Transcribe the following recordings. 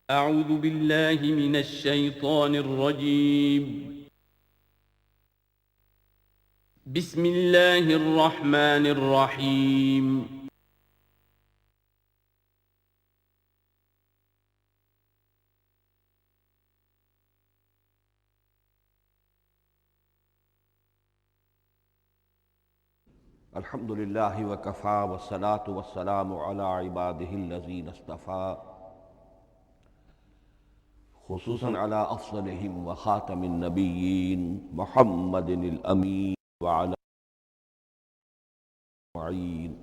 اعوذ باللہ من الشیطان الرجیم بسم اللہ الرحمن الرحیم الحمد للہ وکفیٰ والصلاة والسلام علی عبادہ الذین اصطفیٰ خصوصاً علی افضلہم وخاتم النبیین محمد الامین وعلی معین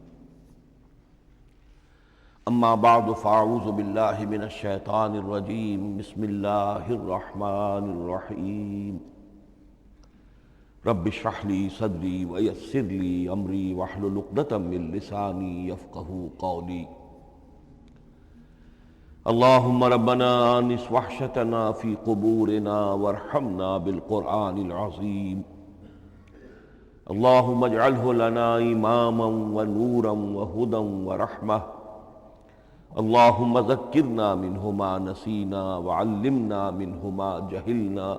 اما بعد فاعوذ باللہ من الشیطان الرجیم بسم اللہ الرحمن الرحیم رب اشرح لي صدري ويسر لي امري واحلل عقدة من لساني يفقهوا قولي اللهم ربنا انس وحشتنا في قبورنا وارحمنا بالقرآن العظيم اللهم اجعله لنا اماما ونورا وهدى ورحمة اللهم ذكرنا منه ما نسينا وعلمنا منه ما جهلنا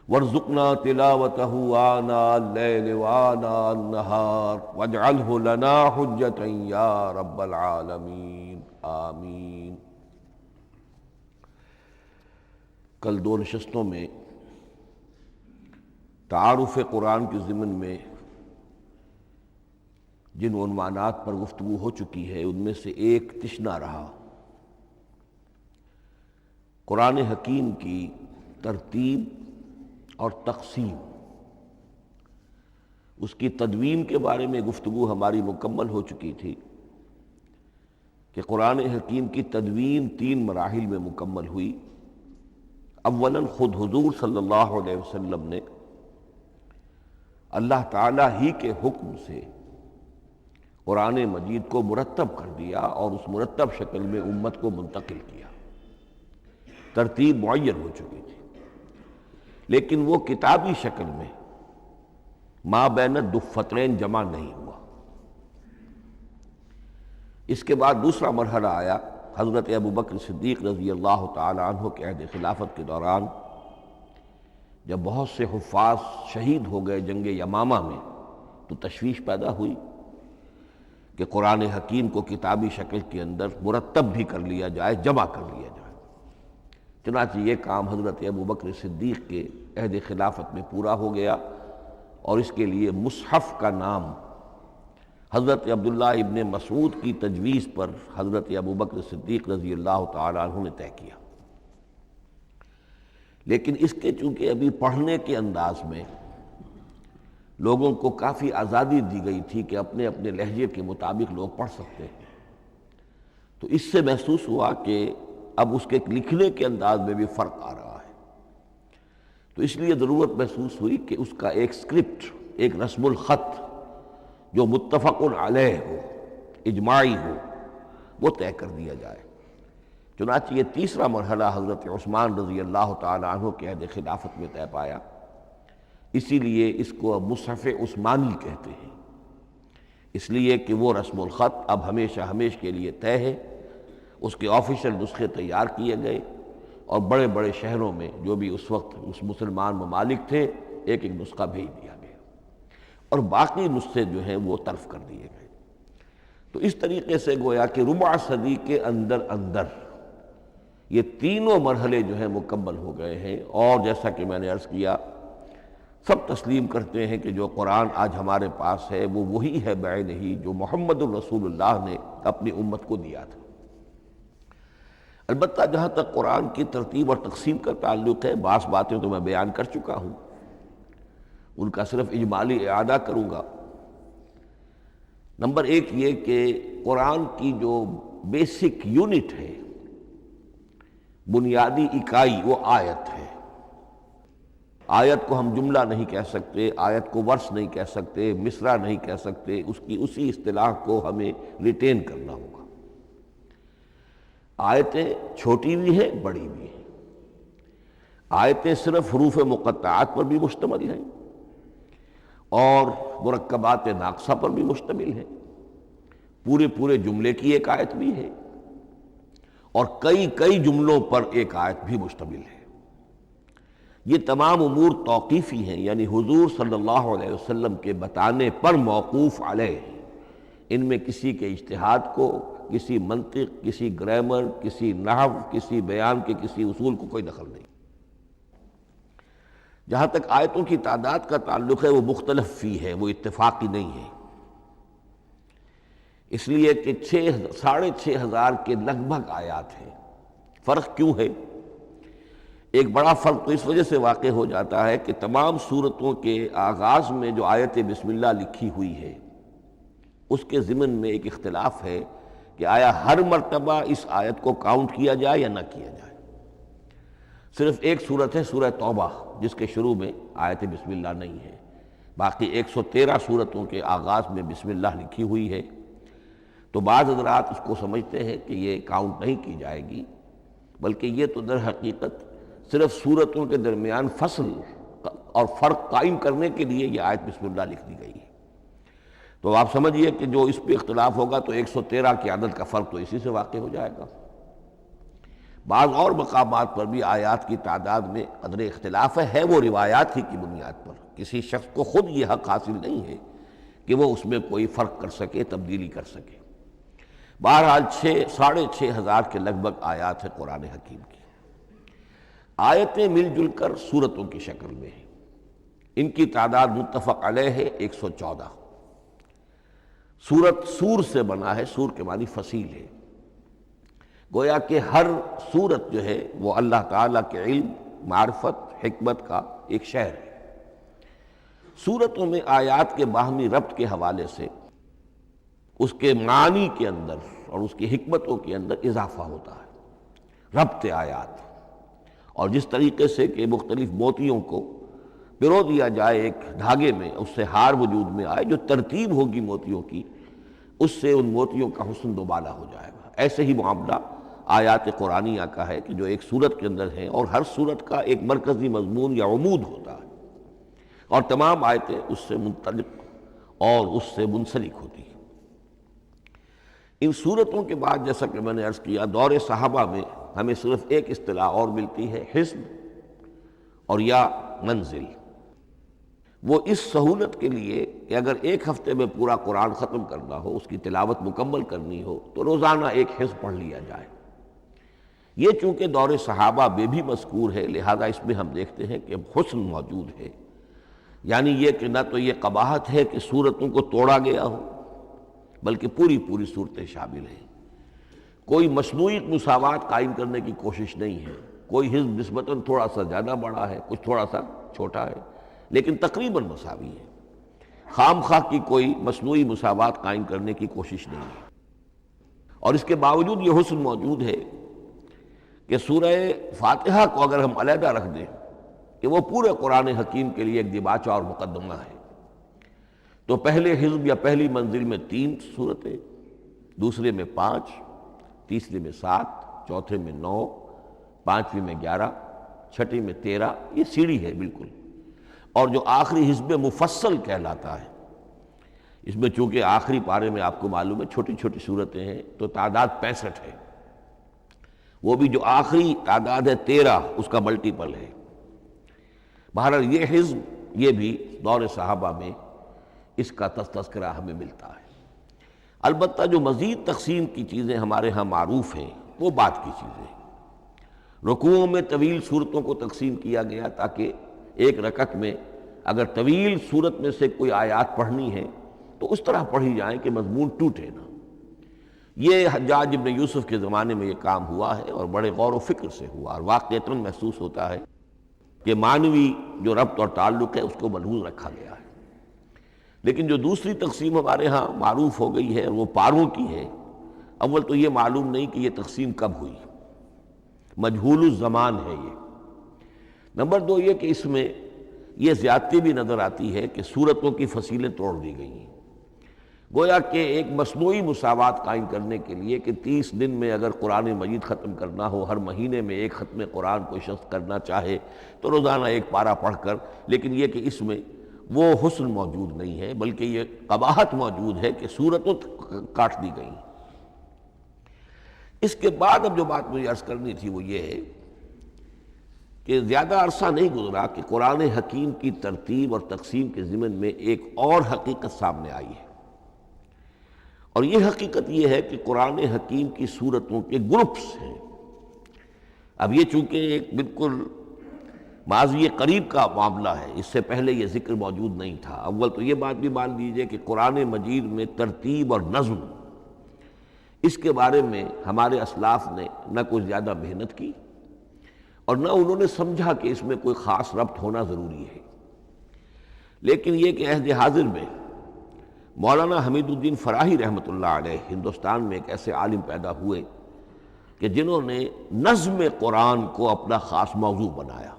وارزقنا تلاوته آناء الليل وآناء النهار واجعله لنا حجة يا رب العالمین آمین۔ کل دو نشستوں میں تعارف قرآن کے ضمن میں جن عنوانات پر گفتگو ہو چکی ہے ان میں سے ایک تشنا رہا قرآن حکیم کی ترتیب اور تقسیم، اس کی تدوین کے بارے میں گفتگو ہماری مکمل ہو چکی تھی کہ قرآن حکیم کی تدوین تین مراحل میں مکمل ہوئی۔ اولاً خود حضور صلی اللہ علیہ وسلم نے اللہ تعالیٰ ہی کے حکم سے قرآن مجید کو مرتب کر دیا اور اس مرتب شکل میں امت کو منتقل کیا، ترتیب معین ہو چکی تھی، لیکن وہ کتابی شکل میں ما بین الدفترین جمع نہیں ہوا۔ اس کے بعد دوسرا مرحلہ آیا حضرت ابوبکر صدیق رضی اللہ تعالی عنہ کے عہد خلافت کے دوران، جب بہت سے حفاظ شہید ہو گئے جنگ یمامہ میں، تو تشویش پیدا ہوئی کہ قرآن حکیم کو کتابی شکل کے اندر مرتب بھی کر لیا جائے، جمع کر لیا جائے۔ چنانچہ یہ کام حضرت ابوبکر صدیق کے عہد خلافت میں پورا ہو گیا، اور اس کے لیے مصحف کا نام حضرت عبداللہ ابن مسعود کی تجویز پر حضرت ابوبکر صدیق رضی اللہ تعالی عنہ نے طے کیا۔ لیکن اس کے چونکہ ابھی پڑھنے کے انداز میں لوگوں کو کافی آزادی دی گئی تھی کہ اپنے اپنے لہجے کے مطابق لوگ پڑھ سکتے ہیں، تو اس سے محسوس ہوا کہ اب اس کے لکھنے کے انداز میں بھی فرق آ رہا ہے، تو اس لیے ضرورت محسوس ہوئی کہ اس کا ایک اسکرپٹ، ایک رسم الخط جو متفق علیہ ہو، اجماعی ہو، وہ طے کر دیا جائے۔ چنانچہ یہ تیسرا مرحلہ حضرت عثمان رضی اللہ تعالی عنہ کے عہد خلافت میں طے پایا، اسی لیے اس کو مصحف عثمانی کہتے ہیں، اس لیے کہ وہ رسم الخط اب ہمیشہ ہمیشہ کے لیے طے ہے۔ اس کے آفیشل نسخے تیار کیے گئے، اور بڑے بڑے شہروں میں جو بھی اس وقت اس مسلمان ممالک تھے ایک ایک نسخہ بھیج دیا گیا، اور باقی نسخے جو ہیں وہ طرف کر دیے گئے۔ تو اس طریقے سے گویا کہ ربع صدی کے اندر اندر یہ تینوں مرحلے جو ہیں مکمل ہو گئے ہیں، اور جیسا کہ میں نے عرض کیا سب تسلیم کرتے ہیں کہ جو قرآن آج ہمارے پاس ہے وہ وہی ہے بعینہ جو محمد الرسول اللہ نے اپنی امت کو دیا تھا۔ البتہ جہاں تک قرآن کی ترتیب اور تقسیم کا تعلق ہے، بعض باتیں تو میں بیان کر چکا ہوں، ان کا صرف اجمالی اعادہ کروں گا۔ نمبر ایک یہ کہ قرآن کی جو بیسک یونٹ ہے، بنیادی اکائی، وہ آیت ہے۔ آیت کو ہم جملہ نہیں کہہ سکتے، آیت کو ورس نہیں کہہ سکتے، مصرع نہیں کہہ سکتے، اس کی اسی اصطلاح کو ہمیں ریٹین کرنا ہوگا۔ آیتیں چھوٹی بھی ہیں، بڑی بھی ہیں۔ آیتیں صرف حروف مقطعات پر بھی مشتمل ہیں، اور مرکبات ناقصہ پر بھی مشتمل ہے، پورے جملے کی ایک آیت بھی ہے، اور کئی کئی جملوں پر ایک آیت بھی مشتمل ہے۔ یہ تمام امور توقیفی ہیں، یعنی حضور صلی اللہ علیہ وسلم کے بتانے پر موقوف علیہ ہیں۔ ان میں کسی کے اجتہاد کو، کسی منطق، کسی گرامر، کسی نحو، کسی بیان کے کسی اصول کو کوئی دخل نہیں۔ جہاں تک آیتوں کی تعداد کا تعلق ہے وہ مختلف فی ہے، وہ اتفاقی نہیں ہے، اس لیے کہ 6,500 کے لگ بھگ آیات ہیں۔ فرق کیوں ہے؟ ایک بڑا فرق تو اس وجہ سے واقع ہو جاتا ہے کہ تمام سورتوں کے آغاز میں جو آیت بسم اللہ لکھی ہوئی ہے اس کے ضمن میں ایک اختلاف ہے کہ آیا ہر مرتبہ اس آیت کو کاؤنٹ کیا جائے یا نہ کیا جائے۔ صرف ایک سورت ہے سورہ توبہ جس کے شروع میں آیت بسم اللہ نہیں ہے، باقی 113 سورتوں کے آغاز میں بسم اللہ لکھی ہوئی ہے۔ تو بعض حضرات اس کو سمجھتے ہیں کہ یہ کاؤنٹ نہیں کی جائے گی، بلکہ یہ تو در حقیقت صرف سورتوں کے درمیان فصل اور فرق قائم کرنے کے لیے یہ آیت بسم اللہ لکھ دی گئی ہے۔ تو آپ سمجھیے کہ جو اس پہ اختلاف ہوگا تو 113 کی عدد کا فرق تو اسی سے واقع ہو جائے گا۔ بعض اور مقامات پر بھی آیات کی تعداد میں قدر اختلاف ہے وہ روایات ہی کی بنیاد پر، کسی شخص کو خود یہ حق حاصل نہیں ہے کہ وہ اس میں کوئی فرق کر سکے، تبدیلی کر سکے۔ بہرحال 6,500 کے لگ بھگ آیات ہیں قرآن حکیم کی۔ آیتیں مل جل کر سورتوں کی شکل میں ہیں، ان کی تعداد متفق علیہ ہے 114۔ سورت سور سے بنا ہے، سور کے معنی فصیل ہے، گویا کہ ہر سورت جو ہے وہ اللہ تعالیٰ کے علم، معرفت، حکمت کا ایک شہر ہے۔ سورتوں میں آیات کے باہمی ربط کے حوالے سے اس کے معنی کے اندر اور اس کی حکمتوں کے اندر اضافہ ہوتا ہے، ربط آیات۔ اور جس طریقے سے کہ مختلف موتیوں کو پرو دیا جائے ایک دھاگے میں، اس سے ہار وجود میں آئے، جو ترتیب ہوگی موتیوں کی اس سے ان موتیوں کا حسن دوبالا ہو جائے گا۔ ایسے ہی معاملہ آیات قرآنیہ کا ہے کہ جو ایک سورت کے اندر ہیں، اور ہر سورت کا ایک مرکزی مضمون یا عمود ہوتا ہے، اور تمام آیتیں اس سے منطلق اور اس سے منسلک ہوتی ہیں۔ ان سورتوں کے بعد جیسا کہ میں نے عرض کیا، دور صحابہ میں ہمیں صرف ایک اصطلاح اور ملتی ہے، حزب اور یا منزل۔ وہ اس سہولت کے لیے کہ اگر ایک ہفتے میں پورا قرآن ختم کرنا ہو، اس کی تلاوت مکمل کرنی ہو تو روزانہ ایک حزب پڑھ لیا جائے۔ یہ چونکہ دور صحابہ میں بھی مذکور ہے، لہذا اس میں ہم دیکھتے ہیں کہ حسن موجود ہے، یعنی یہ کہ نہ تو یہ قباحت ہے کہ سورتوں کو توڑا گیا ہو، بلکہ پوری صورتیں شامل ہیں۔ کوئی مصنوعی مساوات قائم کرنے کی کوشش نہیں ہے، کوئی حزب نسبتاً تھوڑا سا زیادہ بڑا ہے، کچھ تھوڑا سا چھوٹا ہے، لیکن تقریباً مساوی ہے۔ خام خواہ کی کوئی مصنوعی مساوات قائم کرنے کی کوشش نہیں ہے۔ اور اس کے باوجود یہ حسن موجود ہے کہ سورہ فاتحہ کو اگر ہم علیحدہ رکھ دیں کہ وہ پورے قرآن حکیم کے لیے ایک دیباچہ اور مقدمہ ہے، تو پہلے حزب یا پہلی منزل میں 3 سورتیں، دوسرے میں 5، تیسرے میں 7، چوتھے میں 9، پانچویں میں 11، چھٹی میں 13، یہ سیڑھی ہے بالکل۔ اور جو آخری حزب مفصل کہلاتا ہے، اس میں چونکہ آخری پارے میں آپ کو معلوم ہے چھوٹی چھوٹی سورتیں ہیں تو تعداد 65 ہے، وہ بھی جو آخری تعداد ہے 13 اس کا ملٹیپل ہے۔ بہرحال یہ حزب یہ بھی دور صحابہ میں اس کا تذکرہ ہمیں ملتا ہے۔ البتہ جو مزید تقسیم کی چیزیں ہمارے ہاں معروف ہیں وہ بات کی چیزیں ہیں۔ رکوعوں میں طویل صورتوں کو تقسیم کیا گیا تاکہ ایک رکعت میں اگر طویل صورت میں سے کوئی آیات پڑھنی ہے تو اس طرح پڑھی جائیں کہ مضمون ٹوٹے نہ۔ یہ حجاج ابن یوسف کے زمانے میں یہ کام ہوا ہے اور بڑے غور و فکر سے ہوا، اور واقعتاً محسوس ہوتا ہے کہ معنوی جو ربط اور تعلق ہے اس کو ملحوظ رکھا گیا ہے۔ لیکن جو دوسری تقسیم ہمارے ہاں معروف ہو گئی ہے وہ پاروں کی ہے۔ اول تو یہ معلوم نہیں کہ یہ تقسیم کب ہوئی، مجہول الزمان ہے یہ۔ نمبر 2 یہ کہ اس میں یہ زیادتی بھی نظر آتی ہے کہ سورتوں کی فصیلیں توڑ دی گئی ہیں، گویا کہ ایک مصنوعی مساوات قائم کرنے کے لیے کہ 30 دن میں اگر قرآن مجید ختم کرنا ہو، ہر مہینے میں ایک ختم قرآن کوئی شخص کرنا چاہے تو روزانہ ایک پارہ پڑھ کر، لیکن یہ کہ اس میں وہ حسن موجود نہیں ہے، بلکہ یہ قباحت موجود ہے کہ سورتوں کاٹ دی گئی۔ اس کے بعد اب جو بات مجھے عرض کرنی تھی وہ یہ ہے کہ زیادہ عرصہ نہیں گزرا کہ قرآن حکیم کی ترتیب اور تقسیم کے ضمن میں ایک اور حقیقت سامنے آئی ہے، اور یہ حقیقت یہ ہے کہ قرآن حکیم کی سورتوں کے گروپس ہیں۔ اب یہ چونکہ ایک بالکل ماضی قریب کا معاملہ ہے، اس سے پہلے یہ ذکر موجود نہیں تھا۔ اول تو یہ بات بھی مان لیجئے کہ قرآن مجید میں ترتیب اور نظم، اس کے بارے میں ہمارے اسلاف نے نہ کوئی زیادہ محنت کی اور نہ انہوں نے سمجھا کہ اس میں کوئی خاص ربط ہونا ضروری ہے۔ لیکن یہ کہ عہد حاضر میں مولانا حمید الدین فراہی رحمۃ اللہ علیہ ہندوستان میں ایک ایسے عالم پیدا ہوئے کہ جنہوں نے نظم قرآن کو اپنا خاص موضوع بنایا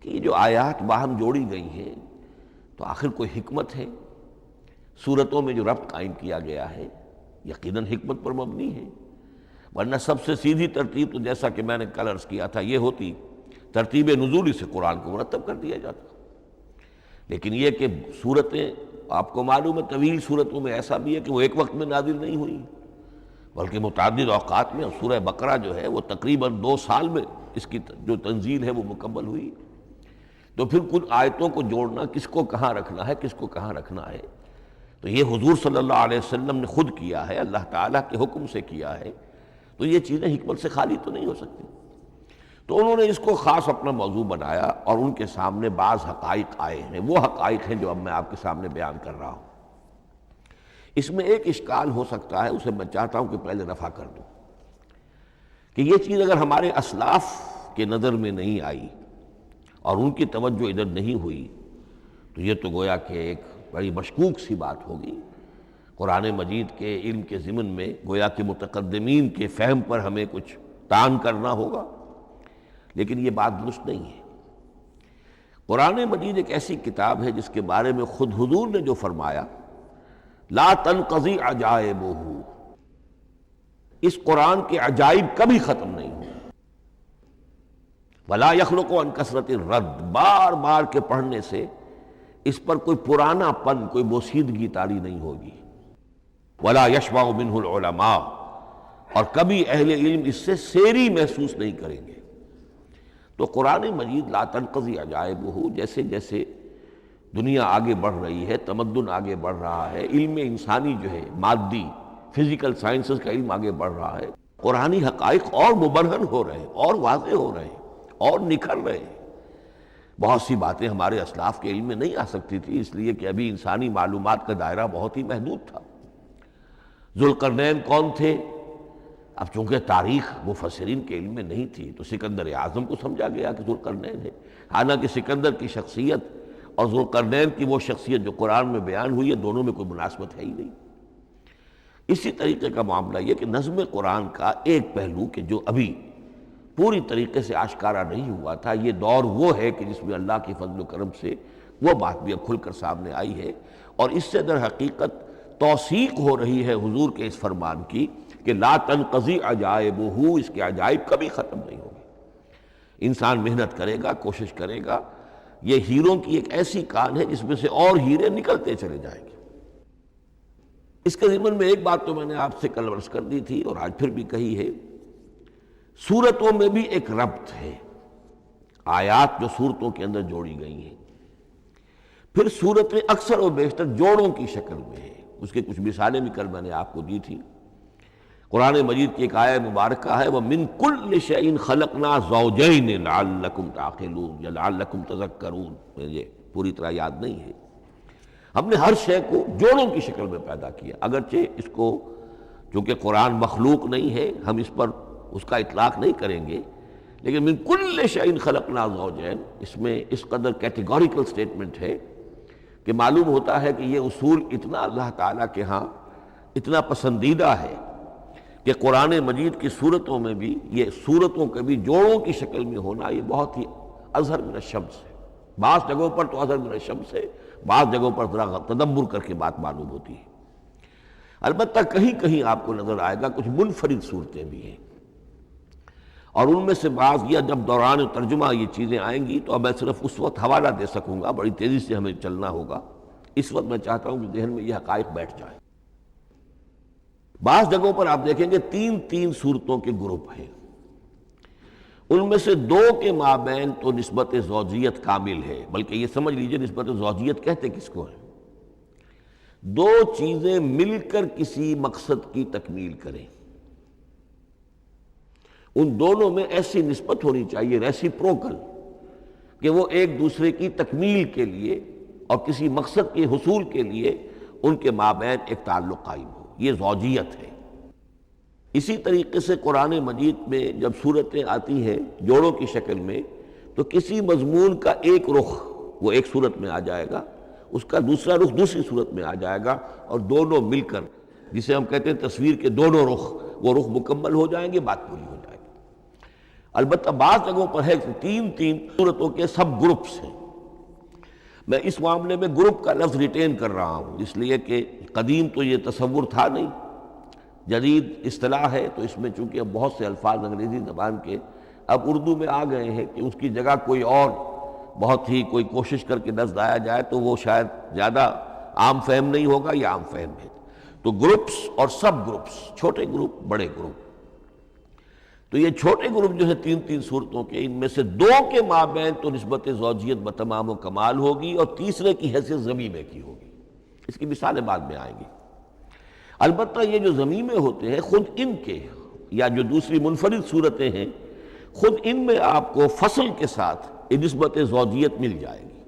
کہ یہ جو آیات باہم جوڑی گئی ہیں تو آخر کوئی حکمت ہے، سورتوں میں جو ربط قائم کیا گیا ہے یقیناً حکمت پر مبنی ہے، ورنہ سب سے سیدھی ترتیب تو جیسا کہ میں نے کل عرض کیا تھا یہ ہوتی ترتیب نزولی سے قرآن کو مرتب کر دیا جاتا۔ لیکن یہ کہ سورتیں آپ کو معلوم ہے طویل سورتوں میں ایسا بھی ہے کہ وہ ایک وقت میں نازل نہیں ہوئی بلکہ متعدد اوقات میں، اور سورہ بقرہ جو ہے وہ تقریباً 2 سال میں اس کی جو تنزیل ہے وہ مکمل ہوئی۔ تو پھر کل آیتوں کو جوڑنا، کس کو کہاں رکھنا ہے، کس کو کہاں رکھنا ہے، تو یہ حضور صلی اللہ علیہ وسلم نے خود کیا ہے، اللہ تعالیٰ کے حکم سے کیا ہے، تو یہ چیزیں حکمت سے خالی تو نہیں ہو سکتی۔ تو انہوں نے اس کو خاص اپنا موضوع بنایا اور ان کے سامنے بعض حقائق آئے ہیں، وہ حقائق ہیں جو اب میں آپ کے سامنے بیان کر رہا ہوں۔ اس میں ایک اشکال ہو سکتا ہے، اسے میں چاہتا ہوں کہ پہلے رفع کر دوں کہ یہ چیز اگر ہمارے اسلاف کے نظر میں نہیں آئی اور ان کی توجہ ادھر نہیں ہوئی تو یہ تو گویا کہ ایک بڑی مشکوک سی بات ہوگی۔ قرآن مجید کے علم کے ضمن میں گویا کہ متقدمین کے فہم پر ہمیں کچھ طعن کرنا ہوگا، لیکن یہ بات درست نہیں ہے۔ قرآن مجید ایک ایسی کتاب ہے جس کے بارے میں خود حضور نے جو فرمایا لا تنقضی عجائبہ، اس قرآن کے عجائب کبھی ختم نہیں ہوں، ولا یخلق عن کثرت الرد، بار بار کے پڑھنے سے اس پر کوئی پرانا پن، کوئی بوسیدگی طاری نہیں ہوگی، ولا یشبع منہ العلماء، اور کبھی اہل علم اس سے سیری محسوس نہیں کریں گے۔ تو قرآن مجید لا تنقضی عجائبہ، جیسے جیسے دنیا آگے بڑھ رہی ہے، تمدن آگے بڑھ رہا ہے، علم انسانی جو ہے مادی فزیکل سائنسز کا علم آگے بڑھ رہا ہے، قرآنی حقائق اور مبرہن ہو رہے ہیں اور واضح ہو رہے ہیں اور نکھر رہے ہیں۔ بہت سی باتیں ہمارے اسلاف کے علم میں نہیں آ سکتی تھی، اس لیے کہ ابھی انسانی معلومات کا دائرہ بہت ہی محدود تھا۔ ذوالقرنین کون تھے؟ اب چونکہ تاریخ مفسرین کے علم میں نہیں تھی تو سکندر اعظم کو سمجھا گیا کہ ذوالقرنین ہے، حالانکہ سکندر کی شخصیت اور ذوالقرنین کی وہ شخصیت جو قرآن میں بیان ہوئی ہے دونوں میں کوئی مناسبت ہے ہی نہیں۔ اسی طریقے کا معاملہ یہ کہ نظم قرآن کا ایک پہلو کہ جو ابھی پوری طریقے سے آشکارا نہیں ہوا تھا، یہ دور وہ ہے کہ جس میں اللہ کی فضل و کرم سے وہ بات بھی اب کھل کر سامنے آئی ہے، اور اس سے در حقیقت توثیق ہو رہی ہے حضور کے اس فرمان کی کہ لا تنقضی عجائبہ، اس کے عجائب کبھی ختم نہیں ہوگی۔ انسان محنت کرے گا، کوشش کرے گا، یہ ہیروں کی ایک ایسی کان ہے جس میں سے اور ہیرے نکلتے چلے جائیں گے۔ اس کے ضمن میں ایک بات تو میں نے آپ سے کل عرض کر دی تھی اور آج پھر بھی کہی ہے، سورتوں میں بھی ایک ربط ہے، آیات جو سورتوں کے اندر جوڑی گئی ہیں، پھر سورتیں اکثر و بیشتر جوڑوں کی شکل میں ہیں۔ اس کے کچھ مثالیں بھی کل میں نے آپ کو دی تھی۔ قرآن مجید کی ایک آیہ مبارکہ ہے وَمِن كُلِّ شَيْءٍ خَلَقْنَا زَوْجَيْنِ لَعَلَّكُمْ تَعْقِلُونَ یا لَعَلَّكُمْ تَذَكَّرُونَ، مجھے پوری طرح یاد نہیں ہے۔ ہم نے ہر شے کو جوڑوں کی شکل میں پیدا کیا، اگرچہ اس کو چونکہ قرآن مخلوق نہیں ہے ہم اس پر اس کا اطلاق نہیں کریں گے، لیکن من کل شیء خلقنا زوجین، اس میں اس قدر کیٹیگوریکل سٹیٹمنٹ ہے کہ معلوم ہوتا ہے کہ یہ اصول اتنا اللہ تعالیٰ کے ہاں اتنا پسندیدہ ہے کہ قرآن مجید کی صورتوں میں بھی یہ صورتوں کے بھی جوڑوں کی شکل میں ہونا یہ بہت ہی اظہر من الشمس ہے۔ بعض جگہوں پر تو اظہر من الشمس ہے، بعض جگہوں پر ذرا تدبر کر کے بات معلوم ہوتی ہے۔ البتہ کہیں کہیں آپ کو نظر آئے گا کچھ منفرد صورتیں بھی ہیں، اور ان میں سے بعض یا جب دوران ترجمہ یہ چیزیں آئیں گی تو اب میں صرف اس وقت حوالہ دے سکوں گا، بڑی تیزی سے ہمیں چلنا ہوگا۔ اس وقت میں چاہتا ہوں کہ ذہن میں یہ حقائق بیٹھ جائیں۔ بعض جگہوں پر آپ دیکھیں گے تین تین صورتوں کے گروپ ہیں، ان میں سے دو کے مابین تو نسبت زوجیت کامل ہے، بلکہ یہ سمجھ لیجئے نسبت زوجیت کہتے کس کو ہے؟ دو چیزیں مل کر کسی مقصد کی تکمیل کریں، ان دونوں میں ایسی نسبت ہونی چاہیے ریسیپروکل کہ وہ ایک دوسرے کی تکمیل کے لیے اور کسی مقصد کے حصول کے لیے ان کے مابین ایک تعلق قائم ہو، یہ زوجیت ہے۔ اسی طریقے سے قرآن مجید میں جب صورتیں آتی ہیں جوڑوں کی شکل میں تو کسی مضمون کا ایک رخ وہ ایک صورت میں آ جائے گا، اس کا دوسرا رخ دوسری صورت میں آ جائے گا، اور دونوں مل کر جسے ہم کہتے ہیں تصویر کے دونوں رخ، وہ رخ مکمل ہو جائیں گے، بات پوری ہو جائے گی۔ البتہ بعض جگہوں پر ہے تین تین صورتوں کے سب گروپس ہیں۔ میں اس معاملے میں گروپ کا لفظ ریٹین کر رہا ہوں اس لیے کہ قدیم تو یہ تصور تھا نہیں، جدید اصطلاح ہے، تو اس میں چونکہ اب بہت سے الفاظ انگریزی زبان کے اب اردو میں آ گئے ہیں کہ اس کی جگہ کوئی اور بہت ہی کوئی کوشش کر کے لفظ آیا جائے تو وہ شاید زیادہ عام فہم نہیں ہوگا، یا عام فہم ہے۔ تو گروپس اور سب گروپس، چھوٹے گروپ بڑے گروپ، تو یہ چھوٹے گروپ جو ہے تین تین صورتوں کے، ان میں سے دو کے مابین تو نسبت زوجیت بتمام و کمال ہوگی، اور تیسرے کی حیثیت ضمیمے کی ہوگی۔ اس کی مثالیں بعد میں آئیں گی۔ البتہ یہ جو ضمیمے ہوتے ہیں خود ان کے، یا جو دوسری منفرد صورتیں ہیں، خود ان میں آپ کو فصل کے ساتھ نسبت زوجیت مل جائے گی۔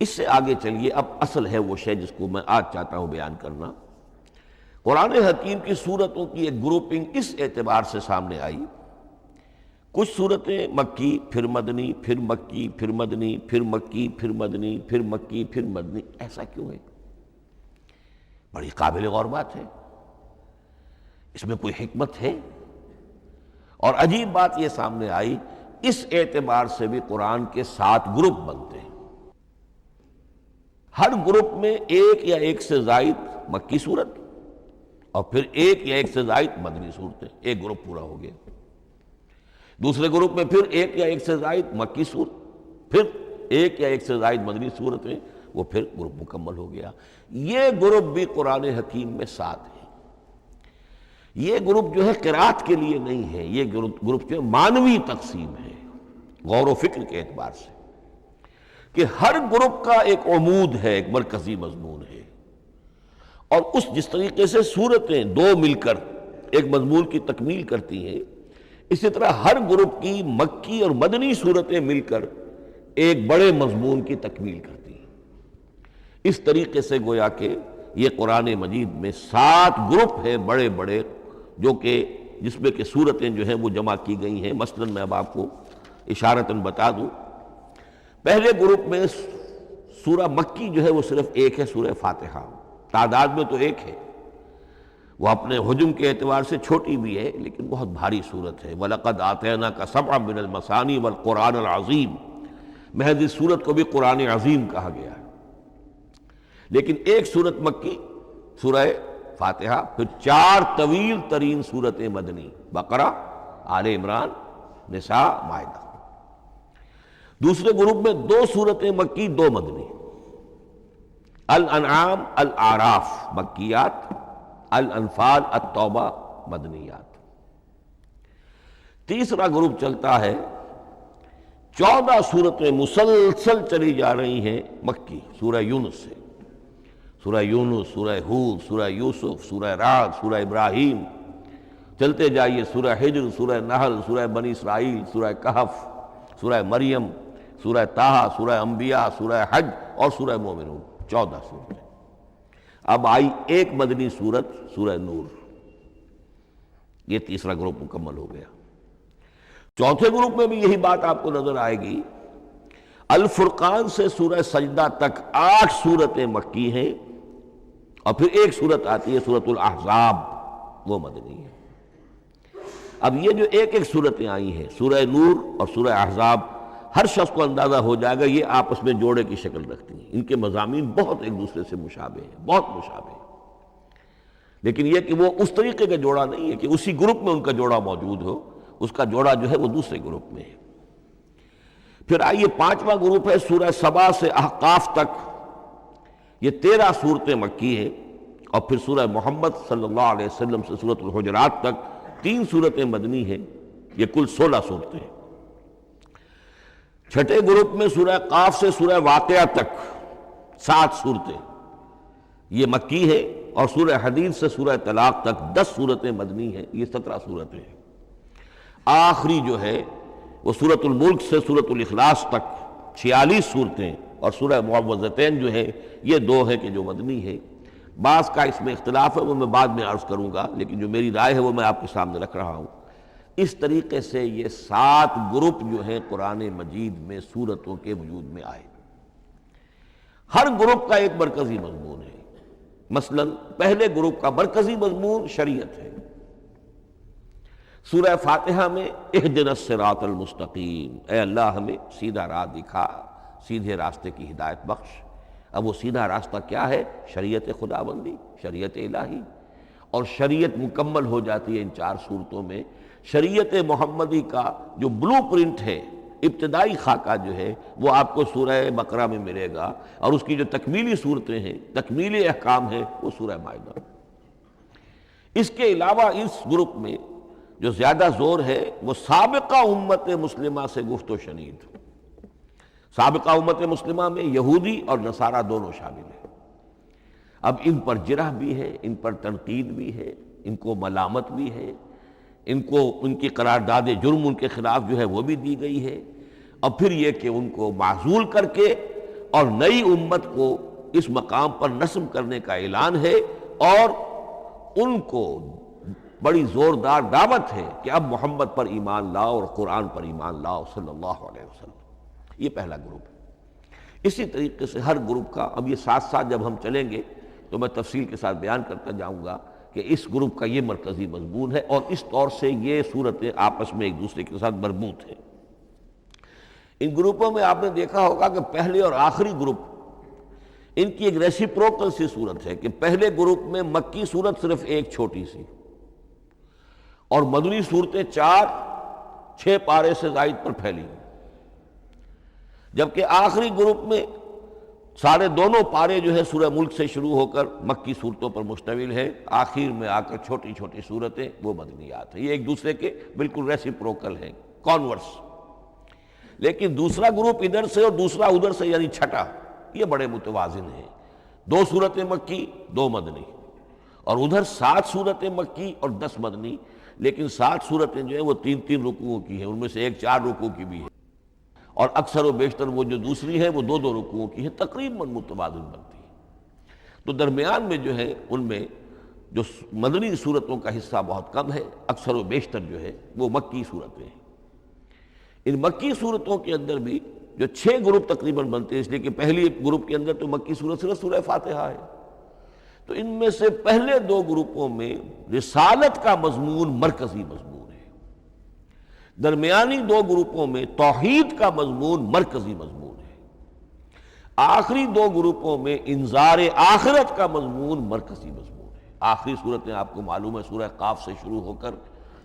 اس سے آگے چلیے، اب اصل ہے وہ شے جس کو میں آج چاہتا ہوں بیان کرنا۔ قرآن حکیم کی صورتوں کی ایک گروپنگ اس اعتبار سے سامنے آئی، کچھ صورتیں مکی پھر مدنی، پھر مکی پھر مدنی، پھر مکی پھر مدنی، پھر مکی پھر مدنی۔ ایسا کیوں ہے؟ بڑی قابل غور بات ہے، اس میں کوئی حکمت ہے؟ اور عجیب بات یہ سامنے آئی، اس اعتبار سے بھی قرآن کے 7 گروپ بنتے ہیں، ہر گروپ میں ایک یا ایک سے زائد مکی صورت اور پھر ایک یا ایک سے زائد مدنی صورتیں، ایک گروپ پورا ہو گیا۔ دوسرے گروپ میں پھر ایک یا ایک سے زائد مکی صورت، پھر ایک یا ایک سے زائد مدنی صورتیں، وہ پھر گروپ مکمل ہو گیا۔ یہ گروپ بھی قرآن حکیم میں 7 ہے۔ یہ گروپ جو ہے قرات کے لیے نہیں ہے، یہ گروپ جو ہے معنوی تقسیم ہے، غور و فکر کے اعتبار سے، کہ ہر گروپ کا ایک عمود ہے، ایک مرکزی مضمون ہے، اور جس طریقے سے صورتیں دو مل کر ایک مضمون کی تکمیل کرتی ہیں، اسی طرح ہر گروپ کی مکی اور مدنی صورتیں مل کر ایک بڑے مضمون کی تکمیل کرتی ہیں۔ اس طریقے سے گویا کہ یہ قرآن مجید میں 7 گروپ ہیں بڑے بڑے، جو کہ جس میں کہ صورتیں جو ہیں وہ جمع کی گئی ہیں۔ مثلا میں اب آپ کو اشارتاً بتا دوں، پہلے گروپ میں سورہ مکی جو ہے وہ صرف ایک ہے، سورہ فاتحہ، تعداد میں تو ایک ہے، وہ اپنے حجم کے اعتبار سے چھوٹی بھی ہے لیکن بہت بھاری صورت ہے۔ وَلَقَدْ آتَيْنَاكَ سَبْعًا مِنَ الْمَثَانِي وَالْقُرْآنَ الْعَظِيمِ، محض اس صورت کو بھی قرآن عظیم کہا گیا ہے۔ لیکن ایک صورت مکی سورہ فاتحہ، پھر 4 طویل ترین صورتیں مدنی، بقرہ، آل عمران، نساء، مائدہ۔ دوسرے گروپ میں 2 صورتیں مکی، 2 مدنی، الانعام، الاعراف مکیات، الانفال، التوبہ مدنیات۔ تیسرا گروپ چلتا ہے، 14 صورتیں مسلسل چلی جا رہی ہیں مکی، سورہ یونس سے، سورہ یونس، سورہ ہود، سورہ یوسف، سورہ رعد، سورہ ابراہیم، چلتے جائیے، سورہ حجر، سورہ نحل، سورہ بنی اسرائیل، سورہ کہف، سورہ مریم، سورہ طٰہٰ، سورہ انبیاء، سورہ حج اور سورہ مومنون، 14 صورتیں۔ اب آئی ایک مدنی صورت، سورہ نور۔ یہ تیسرا گروپ مکمل ہو گیا۔ چوتھے گروپ میں بھی یہی بات آپ کو نظر آئے گی۔ الفرقان سے سورہ سجدہ تک 8 صورتیں مکی ہیں، اور پھر ایک صورت آتی ہے سورۃ الاحزاب، وہ مدنی ہے۔ اب یہ جو ایک ایک صورتیں آئی ہیں، سورہ نور اور سورہ احزاب، ہر شخص کو اندازہ ہو جائے گا یہ آپس میں جوڑے کی شکل رکھتی ہیں، ان کے مضامین بہت ایک دوسرے سے مشابہ ہیں، بہت مشابہ ہیں، لیکن یہ کہ وہ اس طریقے کا جوڑا نہیں ہے کہ اسی گروپ میں ان کا جوڑا موجود ہو، اس کا جوڑا جو ہے وہ دوسرے گروپ میں ہے۔ پھر آئیے 5واں گروپ ہے، سورہ سبا سے احقاف تک، یہ 13 صورتیں مکی ہیں اور پھر سورہ محمد صلی اللہ علیہ وسلم سے سورۃ الحجرات تک 3 صورتیں مدنی ہیں، یہ کل 16 صورتیں ہیں۔ چھٹے گروپ میں سورہ قاف سے سورہ واقعہ تک 7 صورتیں یہ مکی ہے، اور سورہ حدید سے سورہ طلاق تک 10 صورتیں مدنی ہیں، یہ 17 صورتیں ہیں۔ آخری جو ہے وہ سورۃ الملک سے سورۃ الاخلاص تک 46 صورتیں، اور سورہ معوذتین جو ہے یہ 2 ہے کہ جو مدنی ہے۔ بعض کا اس میں اختلاف ہے، وہ میں بعد میں عرض کروں گا، لیکن جو میری رائے ہے وہ میں آپ کے سامنے رکھ رہا ہوں۔ اس طریقے سے یہ 7 گروپ جو ہیں قرآن مجید میں سورتوں کے وجود میں آئے۔ ہر گروپ کا ایک مرکزی مضمون ہے۔ مثلا پہلے گروپ کا مرکزی مضمون شریعت ہے۔ سورہ فاتحہ میں اہدنا الصراط المستقیم، اے اللہ ہمیں سیدھا راہ دکھا، سیدھے راستے کی ہدایت بخش۔ اب وہ سیدھا راستہ کیا ہے؟ شریعت خداوندی، شریعت الہی، اور شریعت مکمل ہو جاتی ہے ان 4 صورتوں میں۔ شریعت محمدی کا جو بلو پرنٹ ہے، ابتدائی خاکہ جو ہے، وہ آپ کو سورہ بقرہ میں ملے گا، اور اس کی جو تکمیلی صورتیں ہیں، تکمیلی احکام ہیں، وہ سورہ مائدہ۔ اس کے علاوہ اس گروپ میں جو زیادہ زور ہے وہ سابقہ امت مسلمہ سے گفت و شنید۔ سابقہ امت مسلمہ میں یہودی اور نصارہ دونوں شامل ہیں۔ اب ان پر جرح بھی ہے، ان پر تنقید بھی ہے، ان کو ملامت بھی ہے، ان کو ان کی قرارداد جرم ان کے خلاف جو ہے وہ بھی دی گئی ہے، اور پھر یہ کہ ان کو معزول کر کے اور نئی امت کو اس مقام پر نصب کرنے کا اعلان ہے، اور ان کو بڑی زوردار دعوت ہے کہ اب محمد پر ایمان لاؤ اور قرآن پر ایمان لاؤ صلی اللہ علیہ وسلم۔ یہ پہلا گروپ ہے۔ اسی طریقے سے ہر گروپ کا، اب یہ ساتھ ساتھ جب ہم چلیں گے تو میں تفصیل کے ساتھ بیان کرتا جاؤں گا کہ اس گروپ کا یہ مرکزی مضمون ہے، اور اس طور سے یہ صورتیں آپس میں ایک دوسرے کے ساتھ مربوط ہیں۔ ان گروپوں میں آپ نے دیکھا ہوگا کہ پہلے اور آخری گروپ ان کی ایک ریسیپروکل سی صورت ہے کہ پہلے گروپ میں مکی صورت صرف ایک چھوٹی سی، اور مدنی صورتیں 4-6 پارے سے زائد پر پھیلی ہیں، جبکہ آخری گروپ میں سارے دونوں پارے جو ہے سورہ ملک سے شروع ہو کر مکی صورتوں پر مشتمل ہے، آخر میں آ کر چھوٹی چھوٹی صورتیں وہ مدنیات ہیں۔ یہ ایک دوسرے کے بالکل ریسیپروکل ہیں، کانورس۔ لیکن دوسرا گروپ ادھر سے اور دوسرا ادھر سے، یعنی چھٹا، یہ بڑے متوازن ہیں۔ 2 صورتیں مکی، 2 مدنی، اور ادھر 7 صورتیں مکی اور 10 مدنی، لیکن 7 صورتیں جو ہیں وہ 3 رکوعوں کی ہیں، ان میں سے ایک 4 رکوع کی بھی ہے، اور اکثر و بیشتر وہ جو دوسری ہے وہ 2 رکوعوں کی ہے، تقریباً متوازن بنتی ہے۔ تو درمیان میں جو ہے ان میں جو مدنی صورتوں کا حصہ بہت کم ہے، اکثر و بیشتر جو ہے وہ مکی صورتیں ہیں۔ ان مکی صورتوں کے اندر بھی جو 6 گروپ تقریباً بنتے ہیں، اس لیے کہ پہلی گروپ کے اندر تو مکی صورت صرف سورہ فاتحہ ہے، تو ان میں سے پہلے 2 گروپوں میں رسالت کا مضمون مرکزی مضمون ہے، درمیانی 2 گروپوں میں توحید کا مضمون مرکزی مضمون ہے، آخری 2 گروپوں میں انذار آخرت کا مضمون مرکزی مضمون ہے۔ آخری صورتیں آپ کو معلوم ہے سورہ قاف سے شروع ہو کر،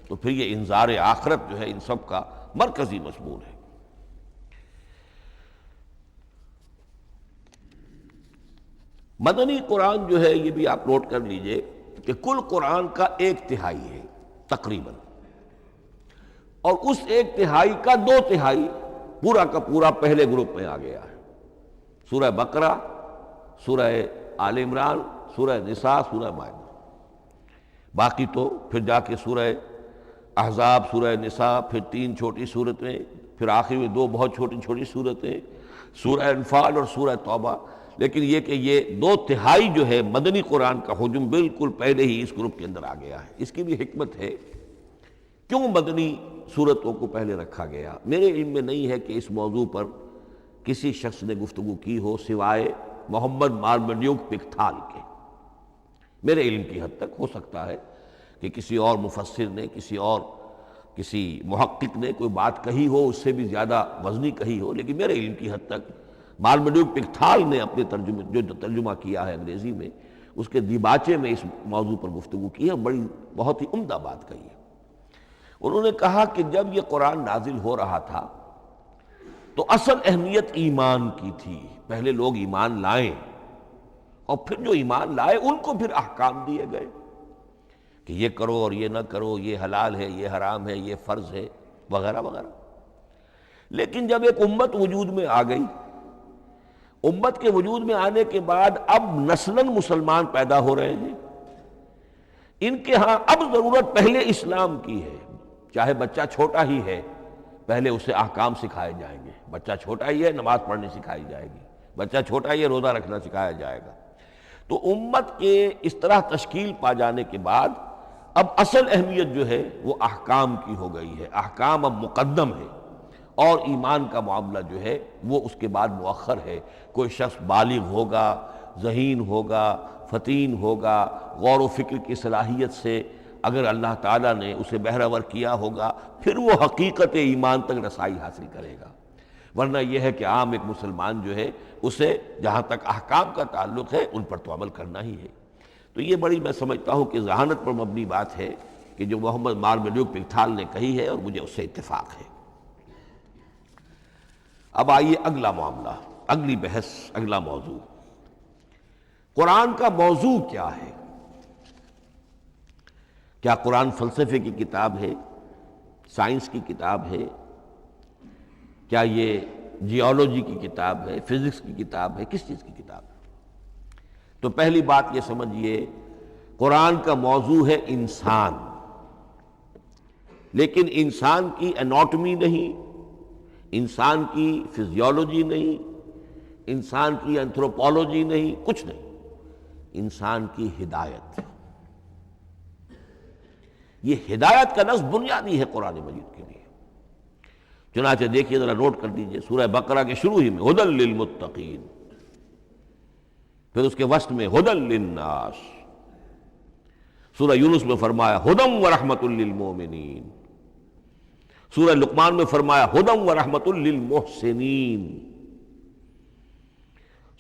تو پھر یہ انذار آخرت جو ہے ان سب کا مرکزی مضمون ہے۔ مدنی قرآن جو ہے یہ بھی آپ نوٹ کر لیجئے کہ کل قرآن کا 1/3 ہے تقریباً، اور اس 1/3 کا 2/3 پورا کا پورا پہلے گروپ میں آ گیا ہے۔ سورہ بقرہ، سورہ آل عمران، سورہ نساء، سورہ مائدہ۔ باقی تو پھر جا کے سورہ احزاب، سورہ نساء، پھر 3 چھوٹی صورتیں، پھر آخر میں 2 بہت چھوٹی چھوٹی صورتیں، سورہ انفال اور سورہ توبہ۔ لیکن یہ کہ یہ 2/3 جو ہے مدنی قرآن کا حجم بالکل پہلے ہی اس گروپ کے اندر آ گیا ہے۔ اس کی بھی حکمت ہے، کیوں مدنی صورتوں کو پہلے رکھا گیا؟ میرے علم میں نہیں ہے کہ اس موضوع پر کسی شخص نے گفتگو کی ہو سوائے محمد مارمڈیوک پکتھال کے۔ میرے علم کی حد تک ہو سکتا ہے کہ کسی اور مفسر نے، کسی محقق نے کوئی بات کہی ہو، اس سے بھی زیادہ وزنی کہی ہو، لیکن میرے علم کی حد تک مارمڈیوک پکتھال نے اپنے ترجمہ کیا ہے انگریزی میں، اس کے دیباچے میں اس موضوع پر گفتگو کی ہے، بہت ہی عمدہ بات کہی ہے۔ انہوں نے کہا کہ جب یہ قرآن نازل ہو رہا تھا تو اصل اہمیت ایمان کی تھی، پہلے لوگ ایمان لائیں، اور پھر جو ایمان لائے ان کو پھر احکام دیے گئے کہ یہ کرو اور یہ نہ کرو، یہ حلال ہے، یہ حرام ہے، یہ فرض ہے، وغیرہ وغیرہ۔ لیکن جب ایک امت وجود میں آ گئی، امت کے وجود میں آنے کے بعد اب نسلاً مسلمان پیدا ہو رہے ہیں، ان کے ہاں اب ضرورت پہلے اسلام کی ہے۔ چاہے بچہ چھوٹا ہی ہے، پہلے اسے احکام سکھائے جائیں گے۔ بچہ چھوٹا ہی ہے، نماز پڑھنی سکھائی جائے گی، بچہ چھوٹا ہی ہے، روزہ رکھنا سکھایا جائے گا۔ تو امت کے اس طرح تشکیل پا جانے کے بعد اب اصل اہمیت جو ہے وہ احکام کی ہو گئی ہے، احکام اب مقدم ہے، اور ایمان کا معاملہ جو ہے وہ اس کے بعد مؤخر ہے۔ کوئی شخص بالغ ہوگا، ذہین ہوگا، فطین ہوگا، غور و فکر کی صلاحیت سے اگر اللہ تعالیٰ نے اسے بہرور کیا ہوگا، پھر وہ حقیقت ایمان تک رسائی حاصل کرے گا۔ ورنہ یہ ہے کہ عام ایک مسلمان جو ہے اسے جہاں تک احکام کا تعلق ہے ان پر تو عمل کرنا ہی ہے۔ تو یہ بڑی میں سمجھتا ہوں کہ ذہانت پر مبنی بات ہے کہ جو محمد مارمیلیوک پکتھال نے کہی ہے، اور مجھے اس سے اتفاق ہے۔ اب آئیے اگلا معاملہ، اگلی بحث، اگلا موضوع، قرآن کا موضوع کیا ہے؟ کیا قرآن فلسفے کی کتاب ہے، سائنس کی کتاب ہے؟ کیا یہ جیولوجی کی کتاب ہے، فزکس کی کتاب ہے، کس چیز کی کتاب ہے؟ تو پہلی بات یہ سمجھیے، قرآن کا موضوع ہے انسان، لیکن انسان کی اناٹمی نہیں، انسان کی فزیولوجی نہیں، انسان کی انتھروپولوجی نہیں، کچھ نہیں، انسان کی ہدایت۔ یہ ہدایت کا لفظ بنیادی ہے قرآن مجید کے لیے۔ چنانچہ دیکھیے، ذرا نوٹ کر دیجئے، سورہ بقرہ کے شروع ہی میں ہدی للمتقین، پھر اس کے وسط میں ہدی للناس، سورہ یونس میں فرمایا ہدی ورحمۃ للمؤمنین، سورہ لقمان میں فرمایا ہدی ورحمۃ للمحسنین،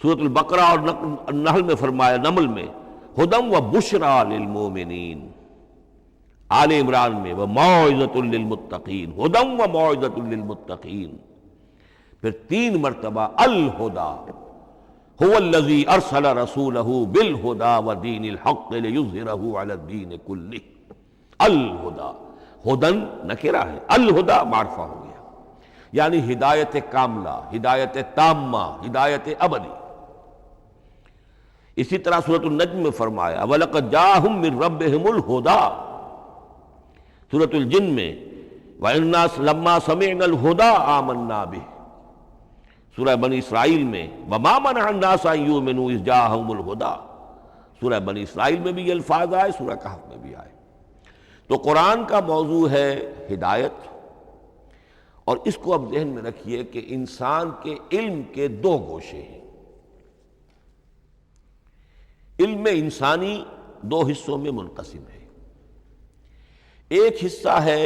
سورۃ البقرہ اور النحل میں فرمایا، نمل میں ہدی وبشریٰ للمؤمنین، آل عمران میں وموعظۃ للمتقین، ہدی وموعظۃ للمتقین، پھر 3 مرتبہ الہدی هو الذی ارسل رسولہ بالہدی ودین الحق لیظہرہ علی الدین کلہ۔ الہدی، ہدن نکرہ ہے، الہدی معرفہ ہو گیا، یعنی ہدایت کاملہ، ہدایت تامہ، ہدایت ابدی۔ اسی طرح سورۃ النجم میں فرمایا وَلَقَدْ جَاءَهُم مِّن رَّبِّهِمُ الْهُدَىٰ، سورۃ الجن میں وَإِنَّا لَمَّا سَمِعْنَا الْهُدَىٰ آمَنَّا بِهِ، سورہ بنی اسرائیل میں وَمَا مَنَعَ النَّاسَ أَن يُؤْمِنُوا إِذْ جَاءَهُمُ الْهُدَىٰ، سورہ بنی اسرائیل میں بھی یہ الفاظ آئے، سورہ کہف میں بھی آئے۔ تو قرآن کا موضوع ہے ہدایت، اور اس کو اب ذہن میں رکھیے کہ انسان کے علم کے 2 گوشے ہیں۔ علم انسانی 2 حصوں میں منقسم ہے۔ ایک حصہ ہے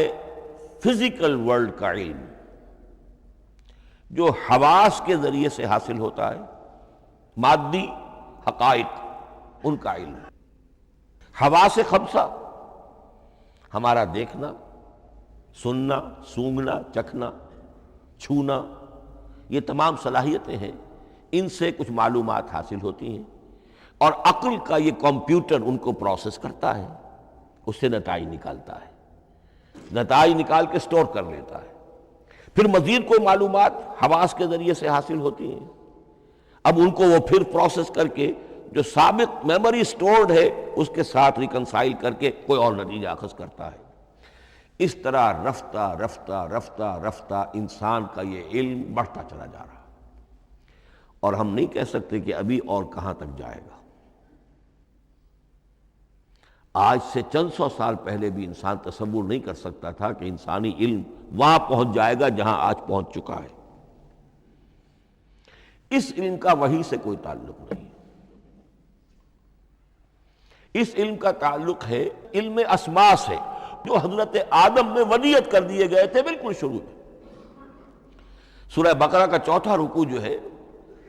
فزیکل ورلڈ کا علم، جو حواس کے ذریعے سے حاصل ہوتا ہے، مادی حقائق ان کا علم۔ حواس 5 ہمارا دیکھنا، سننا، سونگھنا، چکھنا، چھونا، یہ تمام صلاحیتیں ہیں، ان سے کچھ معلومات حاصل ہوتی ہیں، اور عقل کا یہ کمپیوٹر ان کو پروسیس کرتا ہے، اس سے نتائج نکالتا ہے، نتائج نکال کے سٹور کر لیتا ہے۔ پھر مزید کوئی معلومات حواس کے ذریعے سے حاصل ہوتی ہیں، اب ان کو وہ پھر پروسیس کر کے جو سابق میموری سٹورڈ ہے اس کے ساتھ ریکنسائل کر کے کوئی اور نتیجہ اخذ کرتا ہے۔ اس طرح رفتہ رفتہ رفتہ رفتہ انسان کا یہ علم بڑھتا چلا جا رہا، اور ہم نہیں کہہ سکتے کہ ابھی اور کہاں تک جائے گا۔ آج سے چند 100 سال پہلے بھی انسان تصور نہیں کر سکتا تھا کہ انسانی علم وہاں پہنچ جائے گا جہاں آج پہنچ چکا ہے۔ اس علم کا وحی سے کوئی تعلق نہیں، اس علم کا تعلق ہے علم اسماء سے، جو حضرت آدم میں ودیعت کر دیے گئے تھے بالکل شروع میں۔ سورہ بقرہ کا 4تھا رکوع جو ہے